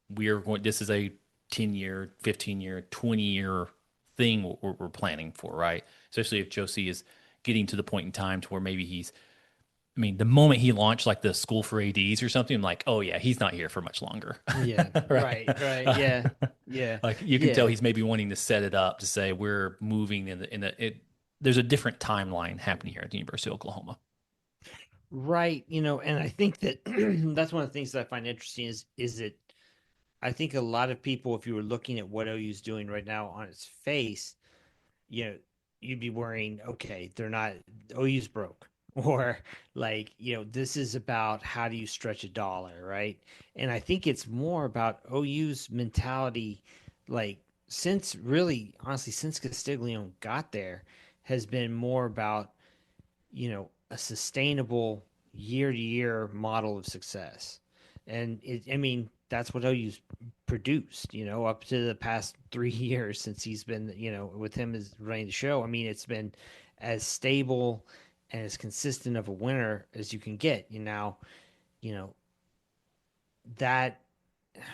this is a 10-year, 15-year, 20-year thing we're planning for, right? Especially if Josie is getting to the point in time to where maybe the moment he launched like the school for ADs or something, I'm like, oh yeah, he's not here for much longer. Yeah. Right. Yeah. Yeah. Like you can tell he's maybe wanting to set it up to say we're moving there's a different timeline happening here at the University of Oklahoma. Right. And I think that that's one of the things that I find interesting is that I think a lot of people, if you were looking at what OU's doing right now on its face, you'd be worrying, okay, they're not, OU's broke. Or like, this is about how do you stretch a dollar, right? And I think it's more about OU's mentality, like honestly, since Castiglione got there, has been more about, a sustainable year to year model of success. And that's what OU's produced, up to the past 3 years since he's been, with him as running the show. It's been as stable and as consistent of a winner as you can get. That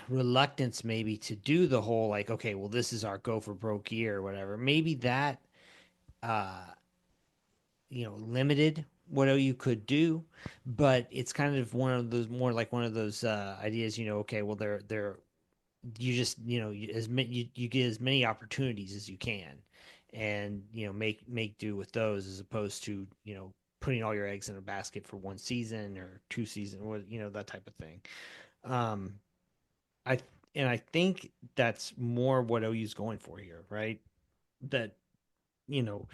reluctance maybe to do the whole like, okay, well, this is our go for broke year or whatever. Maybe that, uh, limited what OU could do, but it's kind of one of those more like one of those ideas. Okay, well, they're you just you get as many opportunities as you can, and make do with those as opposed to putting all your eggs in a basket for one season or two seasons, or that type of thing. Um, I and I think that's more what OU's going for here, right? That you know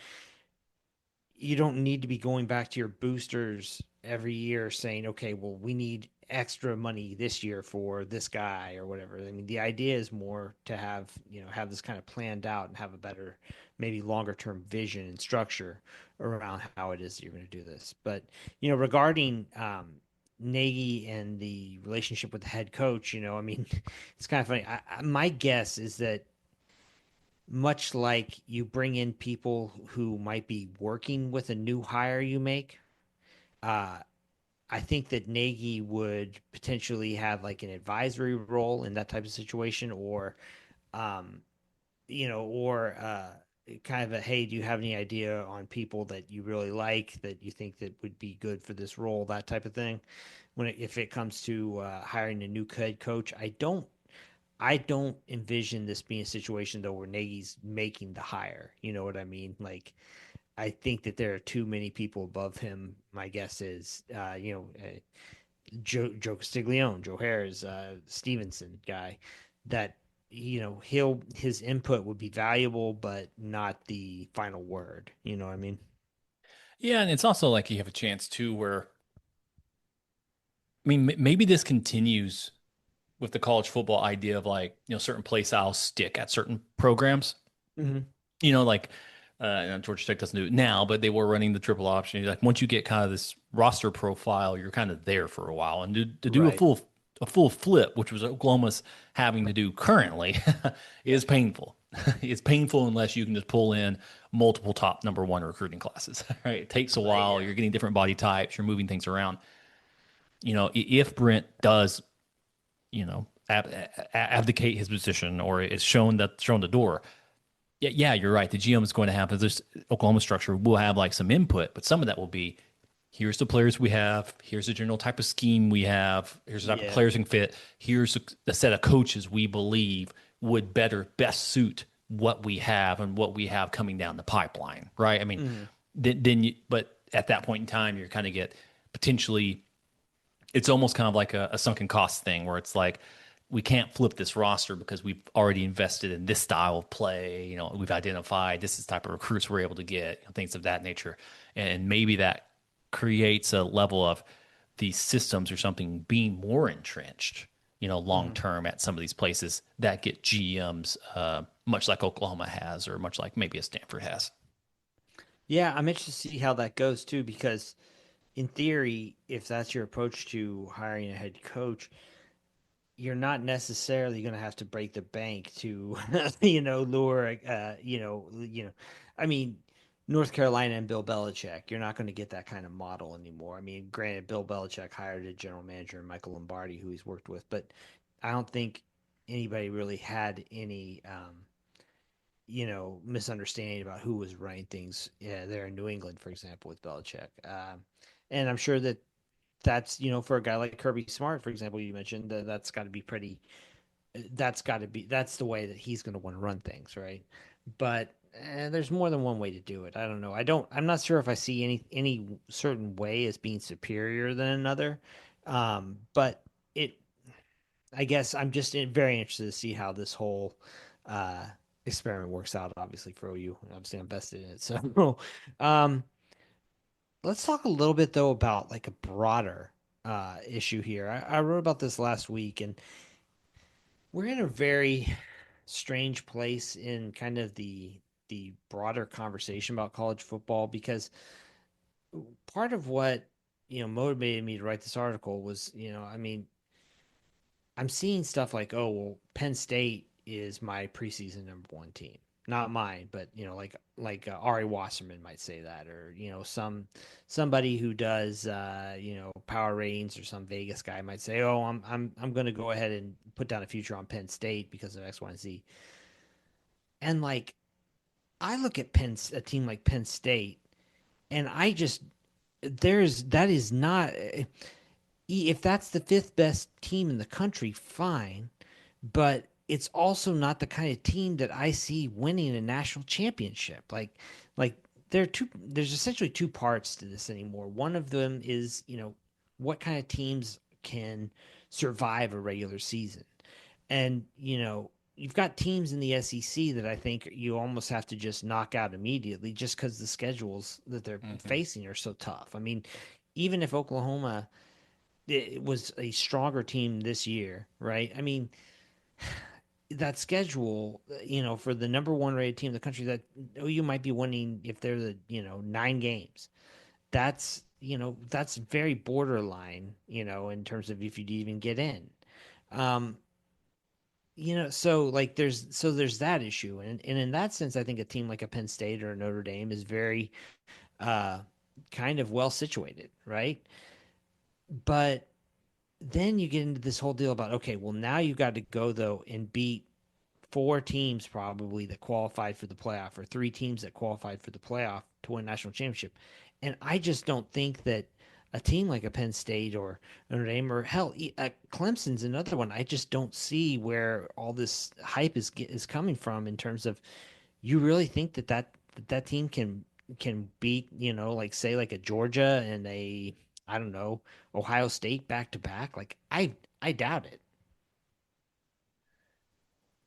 you don't need to be going back to your boosters every year saying, okay, well, we need extra money this year for this guy or whatever. The idea is more to have this kind of planned out and have a better, maybe longer term vision and structure around how it is you're going to do this. But, regarding, Nagy and the relationship with the head coach, it's kind of funny. My guess is that much like you bring in people who might be working with a new hire you make, uh, I think that Nagy would potentially have like an advisory role in that type of situation, or, um, kind of a, hey, do you have any idea on people that you really like that you think that would be good for this role, that type of thing. If it comes to hiring a new head coach, I don't envision this being a situation though where Nagy's making the hire. You know what I mean? Like, I think that there are too many people above him. My guess is, Joe Castiglione, Joe Harris, Stevenson guy, that his input would be valuable, but not the final word. You know what I mean? Yeah, and it's also like you have a chance too where maybe this continues with the college football idea of like, certain play styles stick at certain programs. Mm-hmm. Like Georgia Tech doesn't do it now, but they were running the triple option. Like once you get kind of this roster profile, you're kind of there for a while. And to do Right. a full flip, which was Oklahoma's having to do currently, is painful. It's painful unless you can just pull in multiple top number one recruiting classes. Right? It takes a while. Yeah. You're getting different body types. You're moving things around. If Brent does, abdicate his position or is shown the door. Yeah, you're right. The GM is going to have this Oklahoma structure will have like some input, but some of that will be here's the players we have, here's the general type of scheme we have, here's the type of players we can fit, here's the set of coaches we believe would best suit what we have and what we have coming down the pipeline, right? But at that point in time, you're kind of get potentially, it's almost kind of like a sunken cost thing where it's like, we can't flip this roster because we've already invested in this style of play. We've identified this is the type of recruits we're able to get, things of that nature. And maybe that creates a level of these systems or something being more entrenched, long term at some of these places that get GMs, much like Oklahoma has, or much like maybe a Stanford has. Yeah, I'm interested to see how that goes too, because in theory, if that's your approach to hiring a head coach, you're not necessarily going to have to break the bank to, lure, I mean, North Carolina and Bill Belichick. You're not going to get that kind of model anymore. I mean, granted, Bill Belichick hired a general manager, Michael Lombardi, who he's worked with, but I don't think anybody really had any, misunderstanding about who was running things there in New England, for example, with Belichick. And I'm sure that's, for a guy like Kirby Smart, for example, you mentioned that's got to be that's the way that he's going to want to run things, right? But there's more than one way to do it. I don't know. I'm not sure if I see any certain way as being superior than another. But I guess I'm just very interested to see how this whole uh, experiment works out. Obviously for OU, obviously I'm vested in it. So, um, let's talk a little bit though about like a broader issue here. I wrote about this last week, and we're in a very strange place in kind of the broader conversation about college football, because part of what motivated me to write this article was, I mean, I'm seeing stuff like, oh well, Penn State is my preseason #1 team, not mine, but Ari Wasserman might say that, or somebody who does power ratings, or some Vegas guy might say, oh, I'm going to go ahead and put down a future on Penn State because of X, Y, and Z. And like, I look at a team like Penn State, and that is not, if that's the fifth best team in the country, fine, but it's also not the kind of team that I see winning a national championship. Like there's essentially two parts to this anymore. One of them is, what kind of teams can survive a regular season. And, you've got teams in the SEC that I think you almost have to just knock out immediately, just because the schedules that they're facing are so tough. I mean, even if Oklahoma it was a stronger team this year, right? I mean, that schedule, for the #1 rated team in the country, that OU might be winning if they're the 9 games. That's very borderline, in terms of if you'd even get in. So like there's that issue, and in that sense, I think a team like a Penn State or a Notre Dame is very kind of well situated, right? But then you get into this whole deal about, okay, well, now you've got to go though and beat 4 teams probably that qualified for the playoff, or 3 teams that qualified for the playoff to win a national championship. And I just don't think that a team like a Penn State or Notre Dame, or hell, Clemson's another one. I just don't see where all this hype is coming from, in terms of, you really think that team can beat, like say like a Georgia and a, I don't know, Ohio State back to back? Like I doubt it.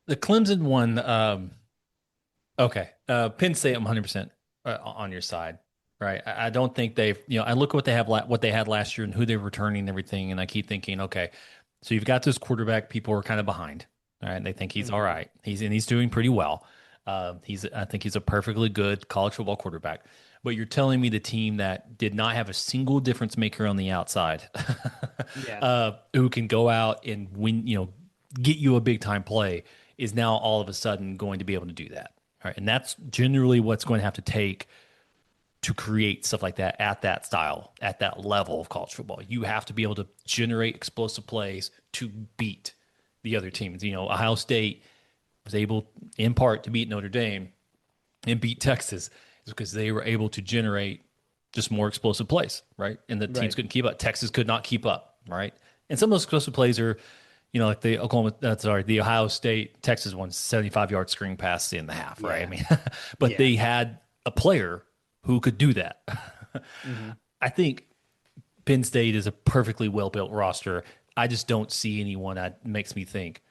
The Clemson one, okay. Penn State, I'm 100% on your side, right? I don't think they've, I look at what they had last year and who they're returning and everything, and I keep thinking, okay, so you've got this quarterback people are kind of behind, all right? They think he's all right. He's doing pretty well. I think he's a perfectly good college football quarterback. But you're telling me the team that did not have a single difference maker on the outside, who can go out and win, get you a big time play, is now all of a sudden going to be able to do that. All right. And that's generally what's going to have to take to create stuff like that at that style, at that level of college football. You have to be able to generate explosive plays to beat the other teams. Ohio State was able in part to beat Notre Dame and beat Texas, is because they were able to generate just more explosive plays, right? And the teams couldn't keep up. Texas could not keep up, right? And some of those explosive plays are, like the Ohio State Texas one, 75-yard screen pass in the half, right? I mean, but they had a player who could do that. I think Penn State is a perfectly well-built roster. I just don't see anyone that makes me think,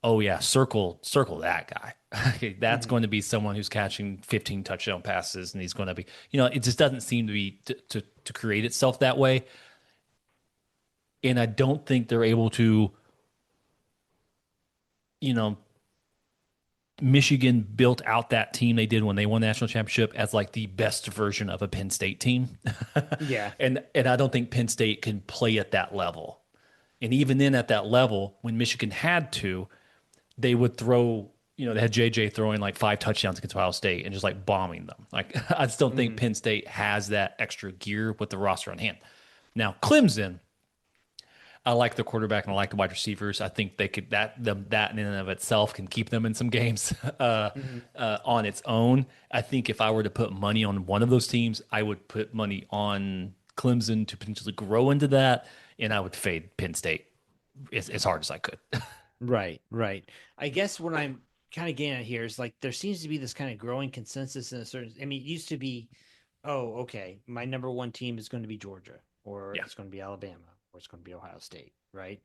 oh yeah, circle that guy. That's going to be someone who's catching 15 touchdown passes, and he's going to be, it just doesn't seem to be to create itself that way. And I don't think they're able to, Michigan built out that team they did when they won the national championship as like the best version of a Penn State team. And I don't think Penn State can play at that level. And even then at that level, when Michigan had to, they would throw, they had JJ throwing like 5 touchdowns against Ohio State and just like bombing them. Like I still think Penn State has that extra gear with the roster on hand. Now Clemson, I like the quarterback and I like the wide receivers. I think they could that in and of itself can keep them in some games on its own. I think if I were to put money on one of those teams, I would put money on Clemson to potentially grow into that, and I would fade Penn State as hard as I could. Right. I guess what I'm kind of getting at here is like there seems to be this kind of growing consensus in a certain. I mean, it used to be, oh, okay, my number one team is going to be Georgia, or it's going to be Alabama, or it's going to be Ohio State, right?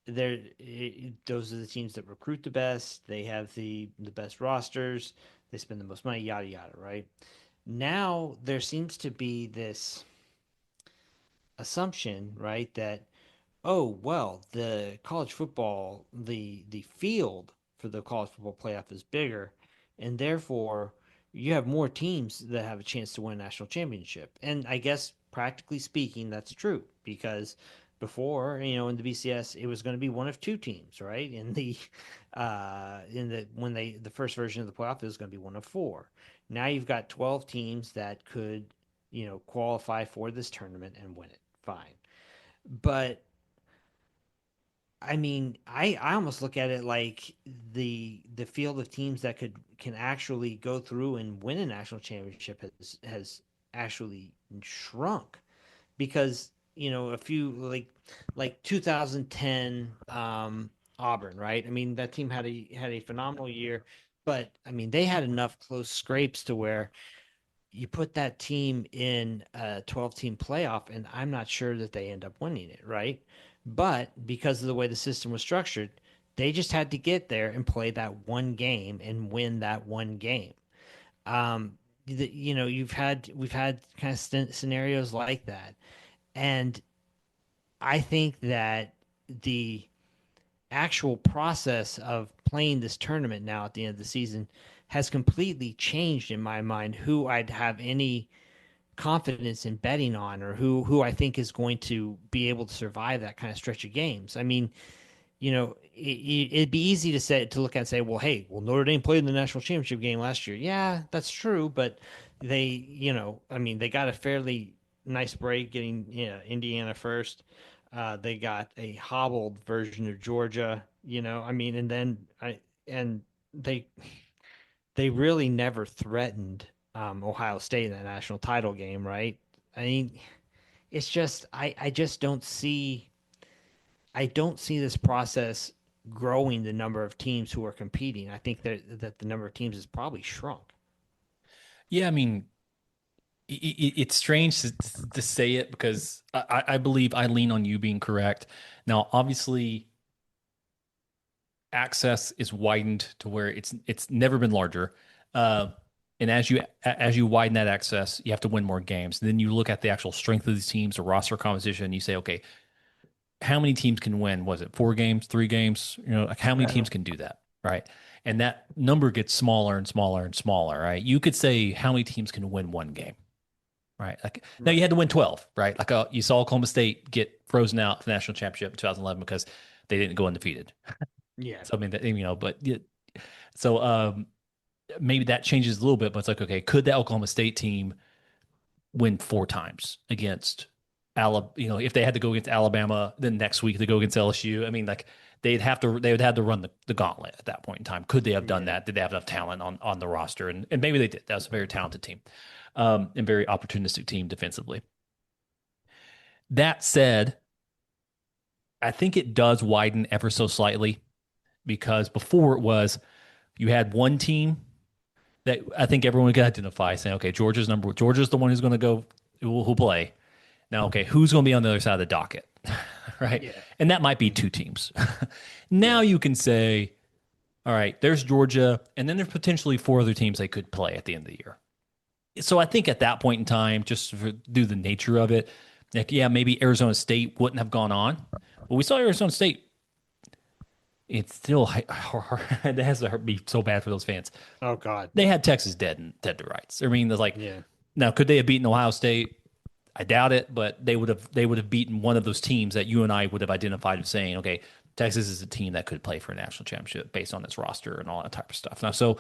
Those are the teams that recruit the best. They have the best rosters. They spend the most money, yada yada, right? Now there seems to be this assumption, right, that oh well, the college football, the field for the college football playoff is bigger, and therefore you have more teams that have a chance to win a national championship. And I guess practically speaking, that's true because before, in the BCS, it was going to be one of two teams, right? The first version of the playoff, it was going to be one of four. Now you've got 12 teams that could, qualify for this tournament and win it. Fine. But I mean, I almost look at it like the field of teams that can actually go through and win a national championship has actually shrunk because a few like 2010 Auburn, right? I mean, that team had a phenomenal year, but I mean they had enough close scrapes to where you put that team in a 12-team playoff, and I'm not sure that they end up winning it, right? But because of the way the system was structured, they just had to get there and play that one game and win that one game. We've had kind of scenarios like that, and I think that the actual process of playing this tournament now at the end of the season has completely changed in my mind who I'd have any confidence in betting on or who I think is going to be able to survive that kind of stretch of games. I mean, it'd be easy to look at and say, well, hey, Notre Dame played in the national championship game last year. Yeah, that's true. But they, they got a fairly nice break getting Indiana first. They got a hobbled version of Georgia, and they really never threatened Ohio State in that national title game, right? I mean, it's just I just don't see this process growing the number of teams who are competing. I think that the number of teams has probably shrunk. Yeah, I mean, it's strange to say it because I believe I lean on you being correct. Now, obviously, access is widened to where it's never been larger. And as you widen that access, you have to win more games. And then you look at the actual strength of these teams, the roster composition, and you say, okay, how many teams can win? Was it 4 games, 3 games? Like how many teams can do that, right? And that number gets smaller and smaller and smaller, right? You could say how many teams can win 1 game, right? Like now you had to win 12, right? Like you saw Oklahoma State get frozen out of the national championship in 2011 because they didn't go undefeated. Yeah. So I mean, maybe that changes a little bit, but it's like, okay, could the Oklahoma State team win 4 times against Alabama? If they had to go against Alabama, then next week they go against LSU. I mean, like they would have to run the gauntlet at that point in time. Could they have done that? Did they have enough talent on the roster? And maybe they did. That was a very talented team, and very opportunistic team defensively. That said, I think it does widen ever so slightly because before it was you had one team that I think everyone could identify saying, okay, Georgia's the one who's going to go, who'll play. Now, okay, who's going to be on the other side of the docket, right? Yeah. And that might be 2 teams. Now you can say, all right, there's Georgia, and then there's potentially 4 other teams they could play at the end of the year. So I think at that point in time, just due the nature of it, like, yeah, maybe Arizona State wouldn't have gone on. But we saw Arizona State. It's still it has to be so bad for those fans. Oh God, they had Texas dead to rights. I mean, now could they have beaten Ohio State? I doubt it, but they would have beaten one of those teams that you and I would have identified as saying, okay, Texas is a team that could play for a national championship based on its roster and all that type of stuff. Now, so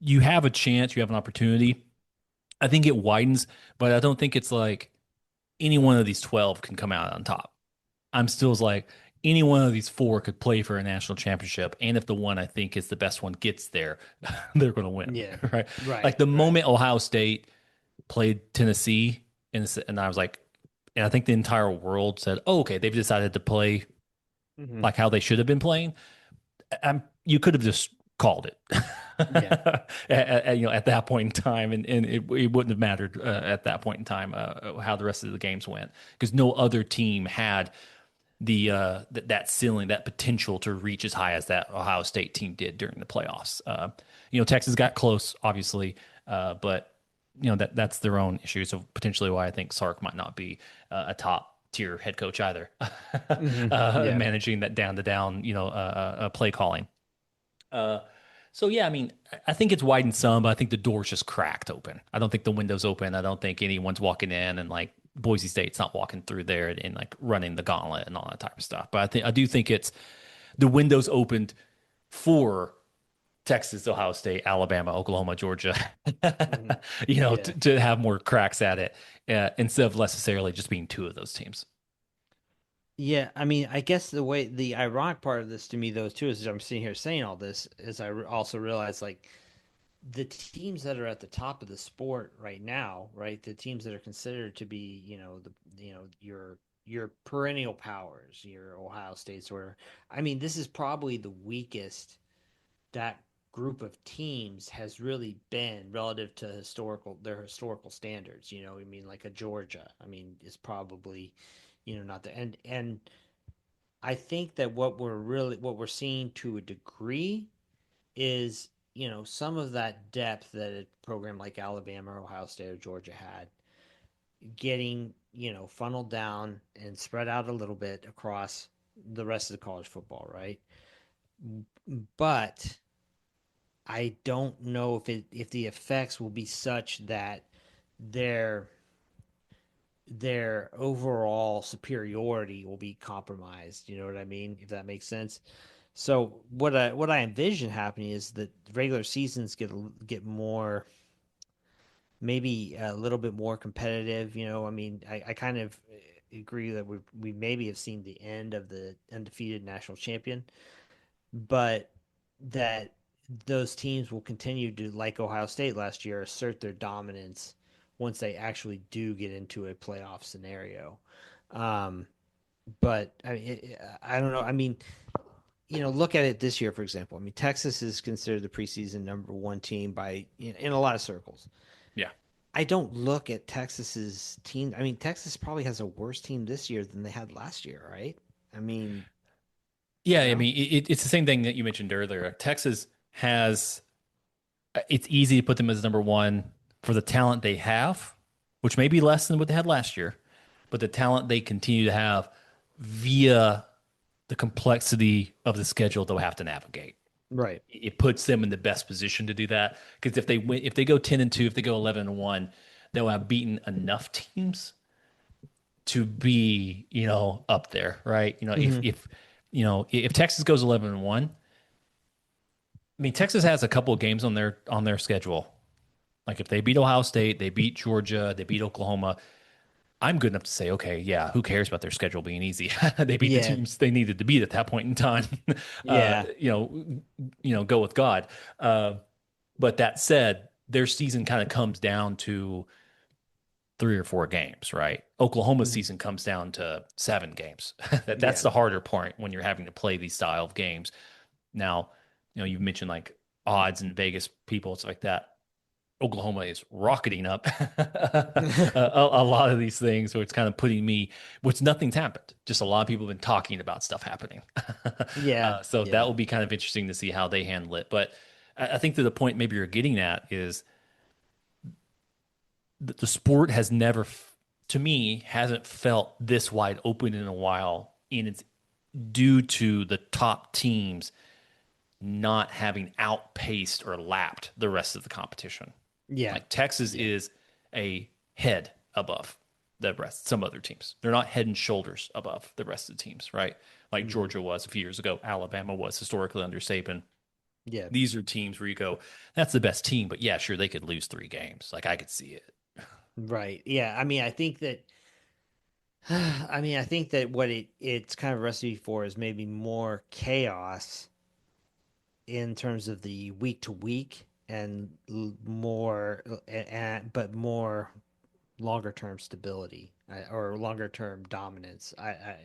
you have a chance, you have an opportunity. I think it widens, but I don't think it's like any one of these 12 can come out on top. I'm still like any one of these 4 could play for a national championship. And if the one I think is the best one gets there, they're going to win. Yeah. Right. Right. Like the moment Ohio State played Tennessee, and I was like, and I think the entire world said, oh, okay, they've decided to play like how they should have been playing. You could have just called it. Yeah. at that point in time, and it wouldn't have mattered at that point in time how the rest of the games went, because no other team had that ceiling, that potential to reach as high as that Ohio State team did during the playoffs. Texas got close, obviously, but that's their own issue. So potentially why I think Sark might not be a top tier head coach either, managing that down to down, play calling. So yeah, I mean, I think it's widened some, but I think the door's just cracked open. I don't think the window's open. I don't think anyone's walking in and like Boise State's not walking through there and like running the gauntlet and all that type of stuff. But I do think it's the window's opened for Texas, Ohio State, Alabama, Oklahoma, Georgia, to have more cracks at it instead of necessarily just being 2 of those teams. Yeah, I mean, I guess the ironic part of this to me, though, too, is I'm sitting here saying all this, is I also realize, like, the teams that are at the top of the sport right now, right, the teams that are considered to be, your perennial powers, your Ohio States, or, I mean, this is probably the weakest that group of teams has really been relative to their historical standards. I mean, like a Georgia, I mean, is probably, not the and I think that what we're seeing to a degree is, some of that depth that a program like Alabama or Ohio State or Georgia had getting, funneled down and spread out a little bit across the rest of the college football, right? But I don't know if the effects will be such that their overall superiority will be compromised. You know what I mean? If that makes sense. So what I envision happening is that regular seasons get more, maybe a little bit more competitive. I mean, I kind of agree that we maybe have seen the end of the undefeated national champion, but that those teams will continue to, like Ohio State last year, assert their dominance once they actually do get into a playoff scenario. But I mean, I don't know. I mean, look at it this year, for example. I mean, Texas is considered the preseason number 1 team by in a lot of circles. Yeah. I don't look at Texas's team. I mean, Texas probably has a worse team this year than they had last year, right? I mean, yeah, I mean, it's the same thing that you mentioned earlier. Texas has, it's easy to put them as number 1 for the talent they have, which may be less than what they had last year, but the talent they continue to have via the complexity of the schedule they'll have to navigate. Right. It puts them in the best position to do that, because if they go 10-2, if they go 11-1, they'll have beaten enough teams to be, up there, right? If Texas goes 11-1, I mean, Texas has a couple of games on their schedule. Like if they beat Ohio State, they beat Georgia, they beat Oklahoma, I'm good enough to say, okay, yeah, who cares about their schedule being easy? They beat the teams they needed to beat at that point in time. Go with God. But that said, their season kind of comes down to 3 or 4 games, right? Oklahoma's season comes down to 7 games. That's the harder part when you're having to play these style of games. Now, you mentioned like odds and Vegas people, it's like that. Oklahoma is rocketing up a lot of these things, so it's kind of putting me, which nothing's happened. Just a lot of people have been talking about stuff happening. That will be kind of interesting to see how they handle it. But I think that the point maybe you're getting at is the sport has never, to me, hasn't felt this wide open in a while, and it's due to the top teams not having outpaced or lapped the rest of the competition. Yeah. Like Texas is a head above the rest, some other teams. They're not head and shoulders above the rest of the teams, right? like Georgia was a few years ago. Alabama was historically under Saban. Yeah. These are teams where you go, that's the best team, but yeah, sure, they could lose 3 games. Like I could see it. Right. Yeah. I mean, I think that what it's kind of a recipe for is maybe more chaos in terms of the week to week and more but more longer term stability or longer term dominance.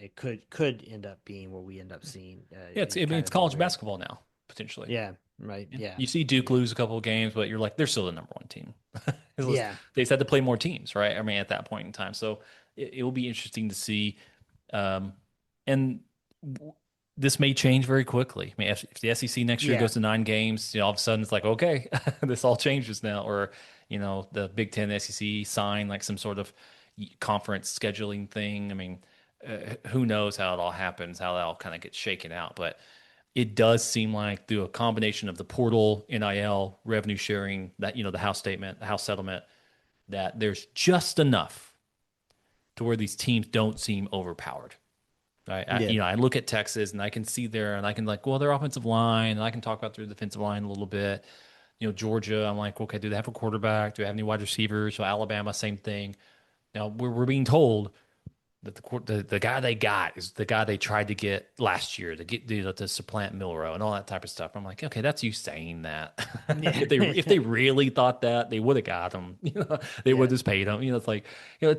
It could end up being what we end up seeing. Yeah, it's college basketball now potentially. Yeah, right. Yeah, you see Duke lose a couple of games, but you're like, they're still the number 1 team. Yeah, they just had to play more teams, right? I mean, at that point in time, so it will be interesting to see. And this may change very quickly. I mean, if the SEC next year goes to 9 games, all of a sudden it's like, okay, this all changes now. Or, the Big Ten, the SEC sign like some sort of conference scheduling thing. I mean, who knows how it all happens, how that all kind of gets shaken out. But it does seem like through a combination of the portal, NIL, revenue sharing, that, the House statement, the House settlement, that there's just enough to where these teams don't seem overpowered. Right. I look at Texas and I can see and I can their offensive line, and I can talk about their defensive line a little bit. Georgia, I'm like, okay, do they have a quarterback? Do they have any wide receivers? So Alabama, same thing. Now we're being told that the guy they got is the guy they tried to get last year to supplant Milroe and all that type of stuff. I'm like, okay, that's you saying that. if they really thought that, they would have got him. They would have just paid him. It's like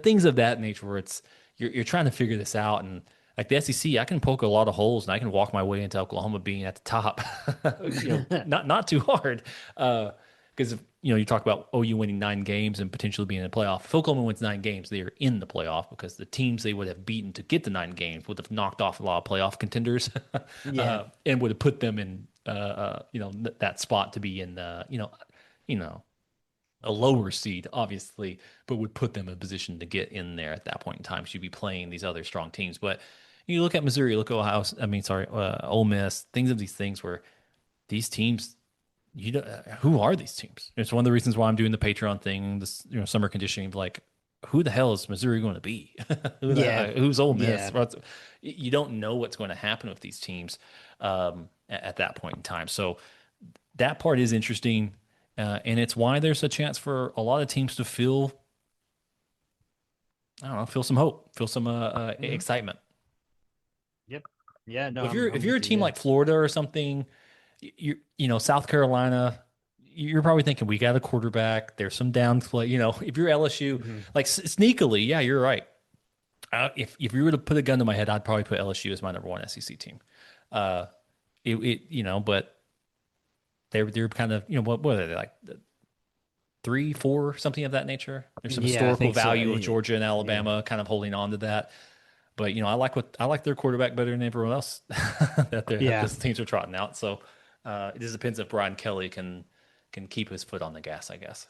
things of that nature where it's you're trying to figure this out. And like the SEC, I can poke a lot of holes and I can walk my way into Oklahoma being at the top. Not too hard. Because you talk about OU winning 9 games and potentially being in the playoff. If Oklahoma wins 9 games, they are in the playoff because the teams they would have beaten to get the 9 games would have knocked off a lot of playoff contenders, and would have put them in that spot to be in a lower seed, obviously, but would put them in a position to get in there at that point in time. Should be playing these other strong teams, but you look at Missouri, look at Ole Miss, these things where these teams. Who are these teams? It's one of the reasons why I'm doing the Patreon thing, this summer conditioning. Like, who the hell is Missouri going to be? Who's Ole Miss? Yeah. You don't know what's going to happen with these teams at that point in time. So that part is interesting, and it's why there's a chance for a lot of teams to feel some hope, feel some excitement. Yep. Yeah. No. If you're a team like Florida or something. South Carolina, you're probably thinking we got a quarterback. There's some downplay. If you're LSU, like sneakily, yeah, you're right. If you were to put a gun to my head, I'd probably put LSU as my number 1 SEC team. But they're kind of what are they like 3, 4, something of that nature. There's some historical value of Georgia and Alabama kind of holding on to that. But I like their quarterback better than everyone else that those teams are trotting out. So it just depends if Brian Kelly can keep his foot on the gas, I guess.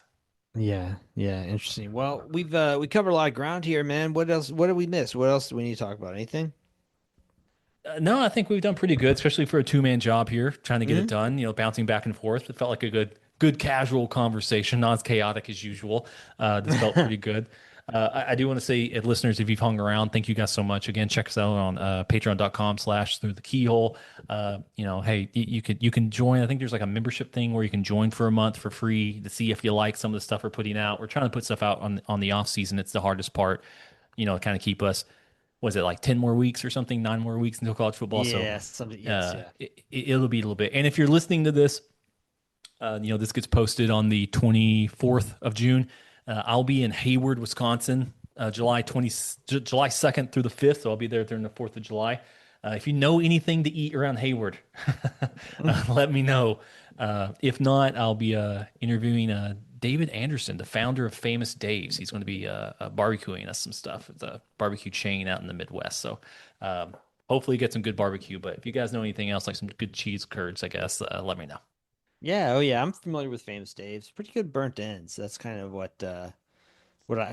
Yeah, interesting. Well, we covered a lot of ground here, man. What else? What did we miss? What else do we need to talk about? Anything? No, I think we've done pretty good, especially for a 2-man job here, trying to get it done. Bouncing back and forth. It felt like a good casual conversation, not as chaotic as usual. This felt pretty good. I do want to say, listeners, if you've hung around, thank you guys so much. Again, check us out on patreon.com/throughthekeyhole. Hey, you can join. I think there's like a membership thing where you can join for a month for free to see if you like some of the stuff we're putting out. We're trying to put stuff out on the off season. It's the hardest part, kind of keep us. Was it like 10 more weeks or something, 9 more weeks until college football? Yeah, it'll be a little bit. And if you're listening to this, this gets posted on the 24th of June. I'll be in Hayward, Wisconsin, July 2nd through the 5th. So I'll be there during the 4th of July. If you know anything to eat around Hayward, let me know. If not, I'll be interviewing David Anderson, the founder of Famous Dave's. He's going to be barbecuing us some stuff. It's a barbecue chain out in the Midwest. So hopefully get some good barbecue. But if you guys know anything else, like some good cheese curds, I guess, let me know. Yeah, I'm familiar with Famous Dave's. Pretty good burnt ends. That's kind of what I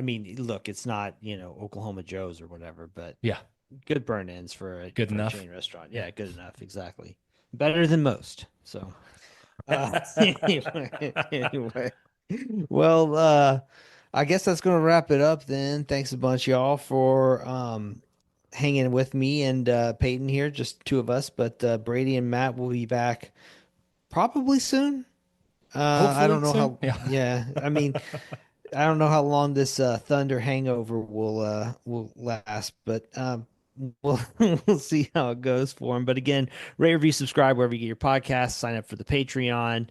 mean. Look, it's not Oklahoma Joe's or whatever, but yeah, good burnt ends for a chain restaurant. Yeah, good enough. Exactly, better than most. So, anyway, well, I guess that's gonna wrap it up then. Thanks a bunch, y'all, for hanging with me and Payton here, just two of us. But Brady and Matt will be back probably soon. I don't know soon. how. Yeah, I mean, I don't know how long this Thunder hangover will last, but we'll we'll see how it goes for him. But again, rate, review, subscribe wherever you get your podcasts. Sign up for the Patreon.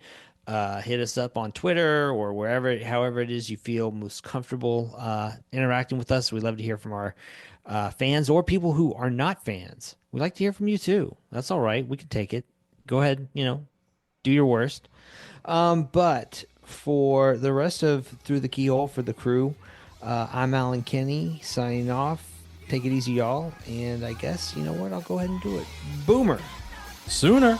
Hit us up on Twitter or wherever, however it is you feel most comfortable interacting with us. We love to hear from our fans or people who are not fans. We like to hear from you too. That's all right. We can take it. Go ahead, do your worst. But for the rest of Through the Keyhole for the crew, I'm Alan Kenny signing off. Take it easy, y'all. And I guess, you know what? I'll go ahead and do it. Boomer. Sooner.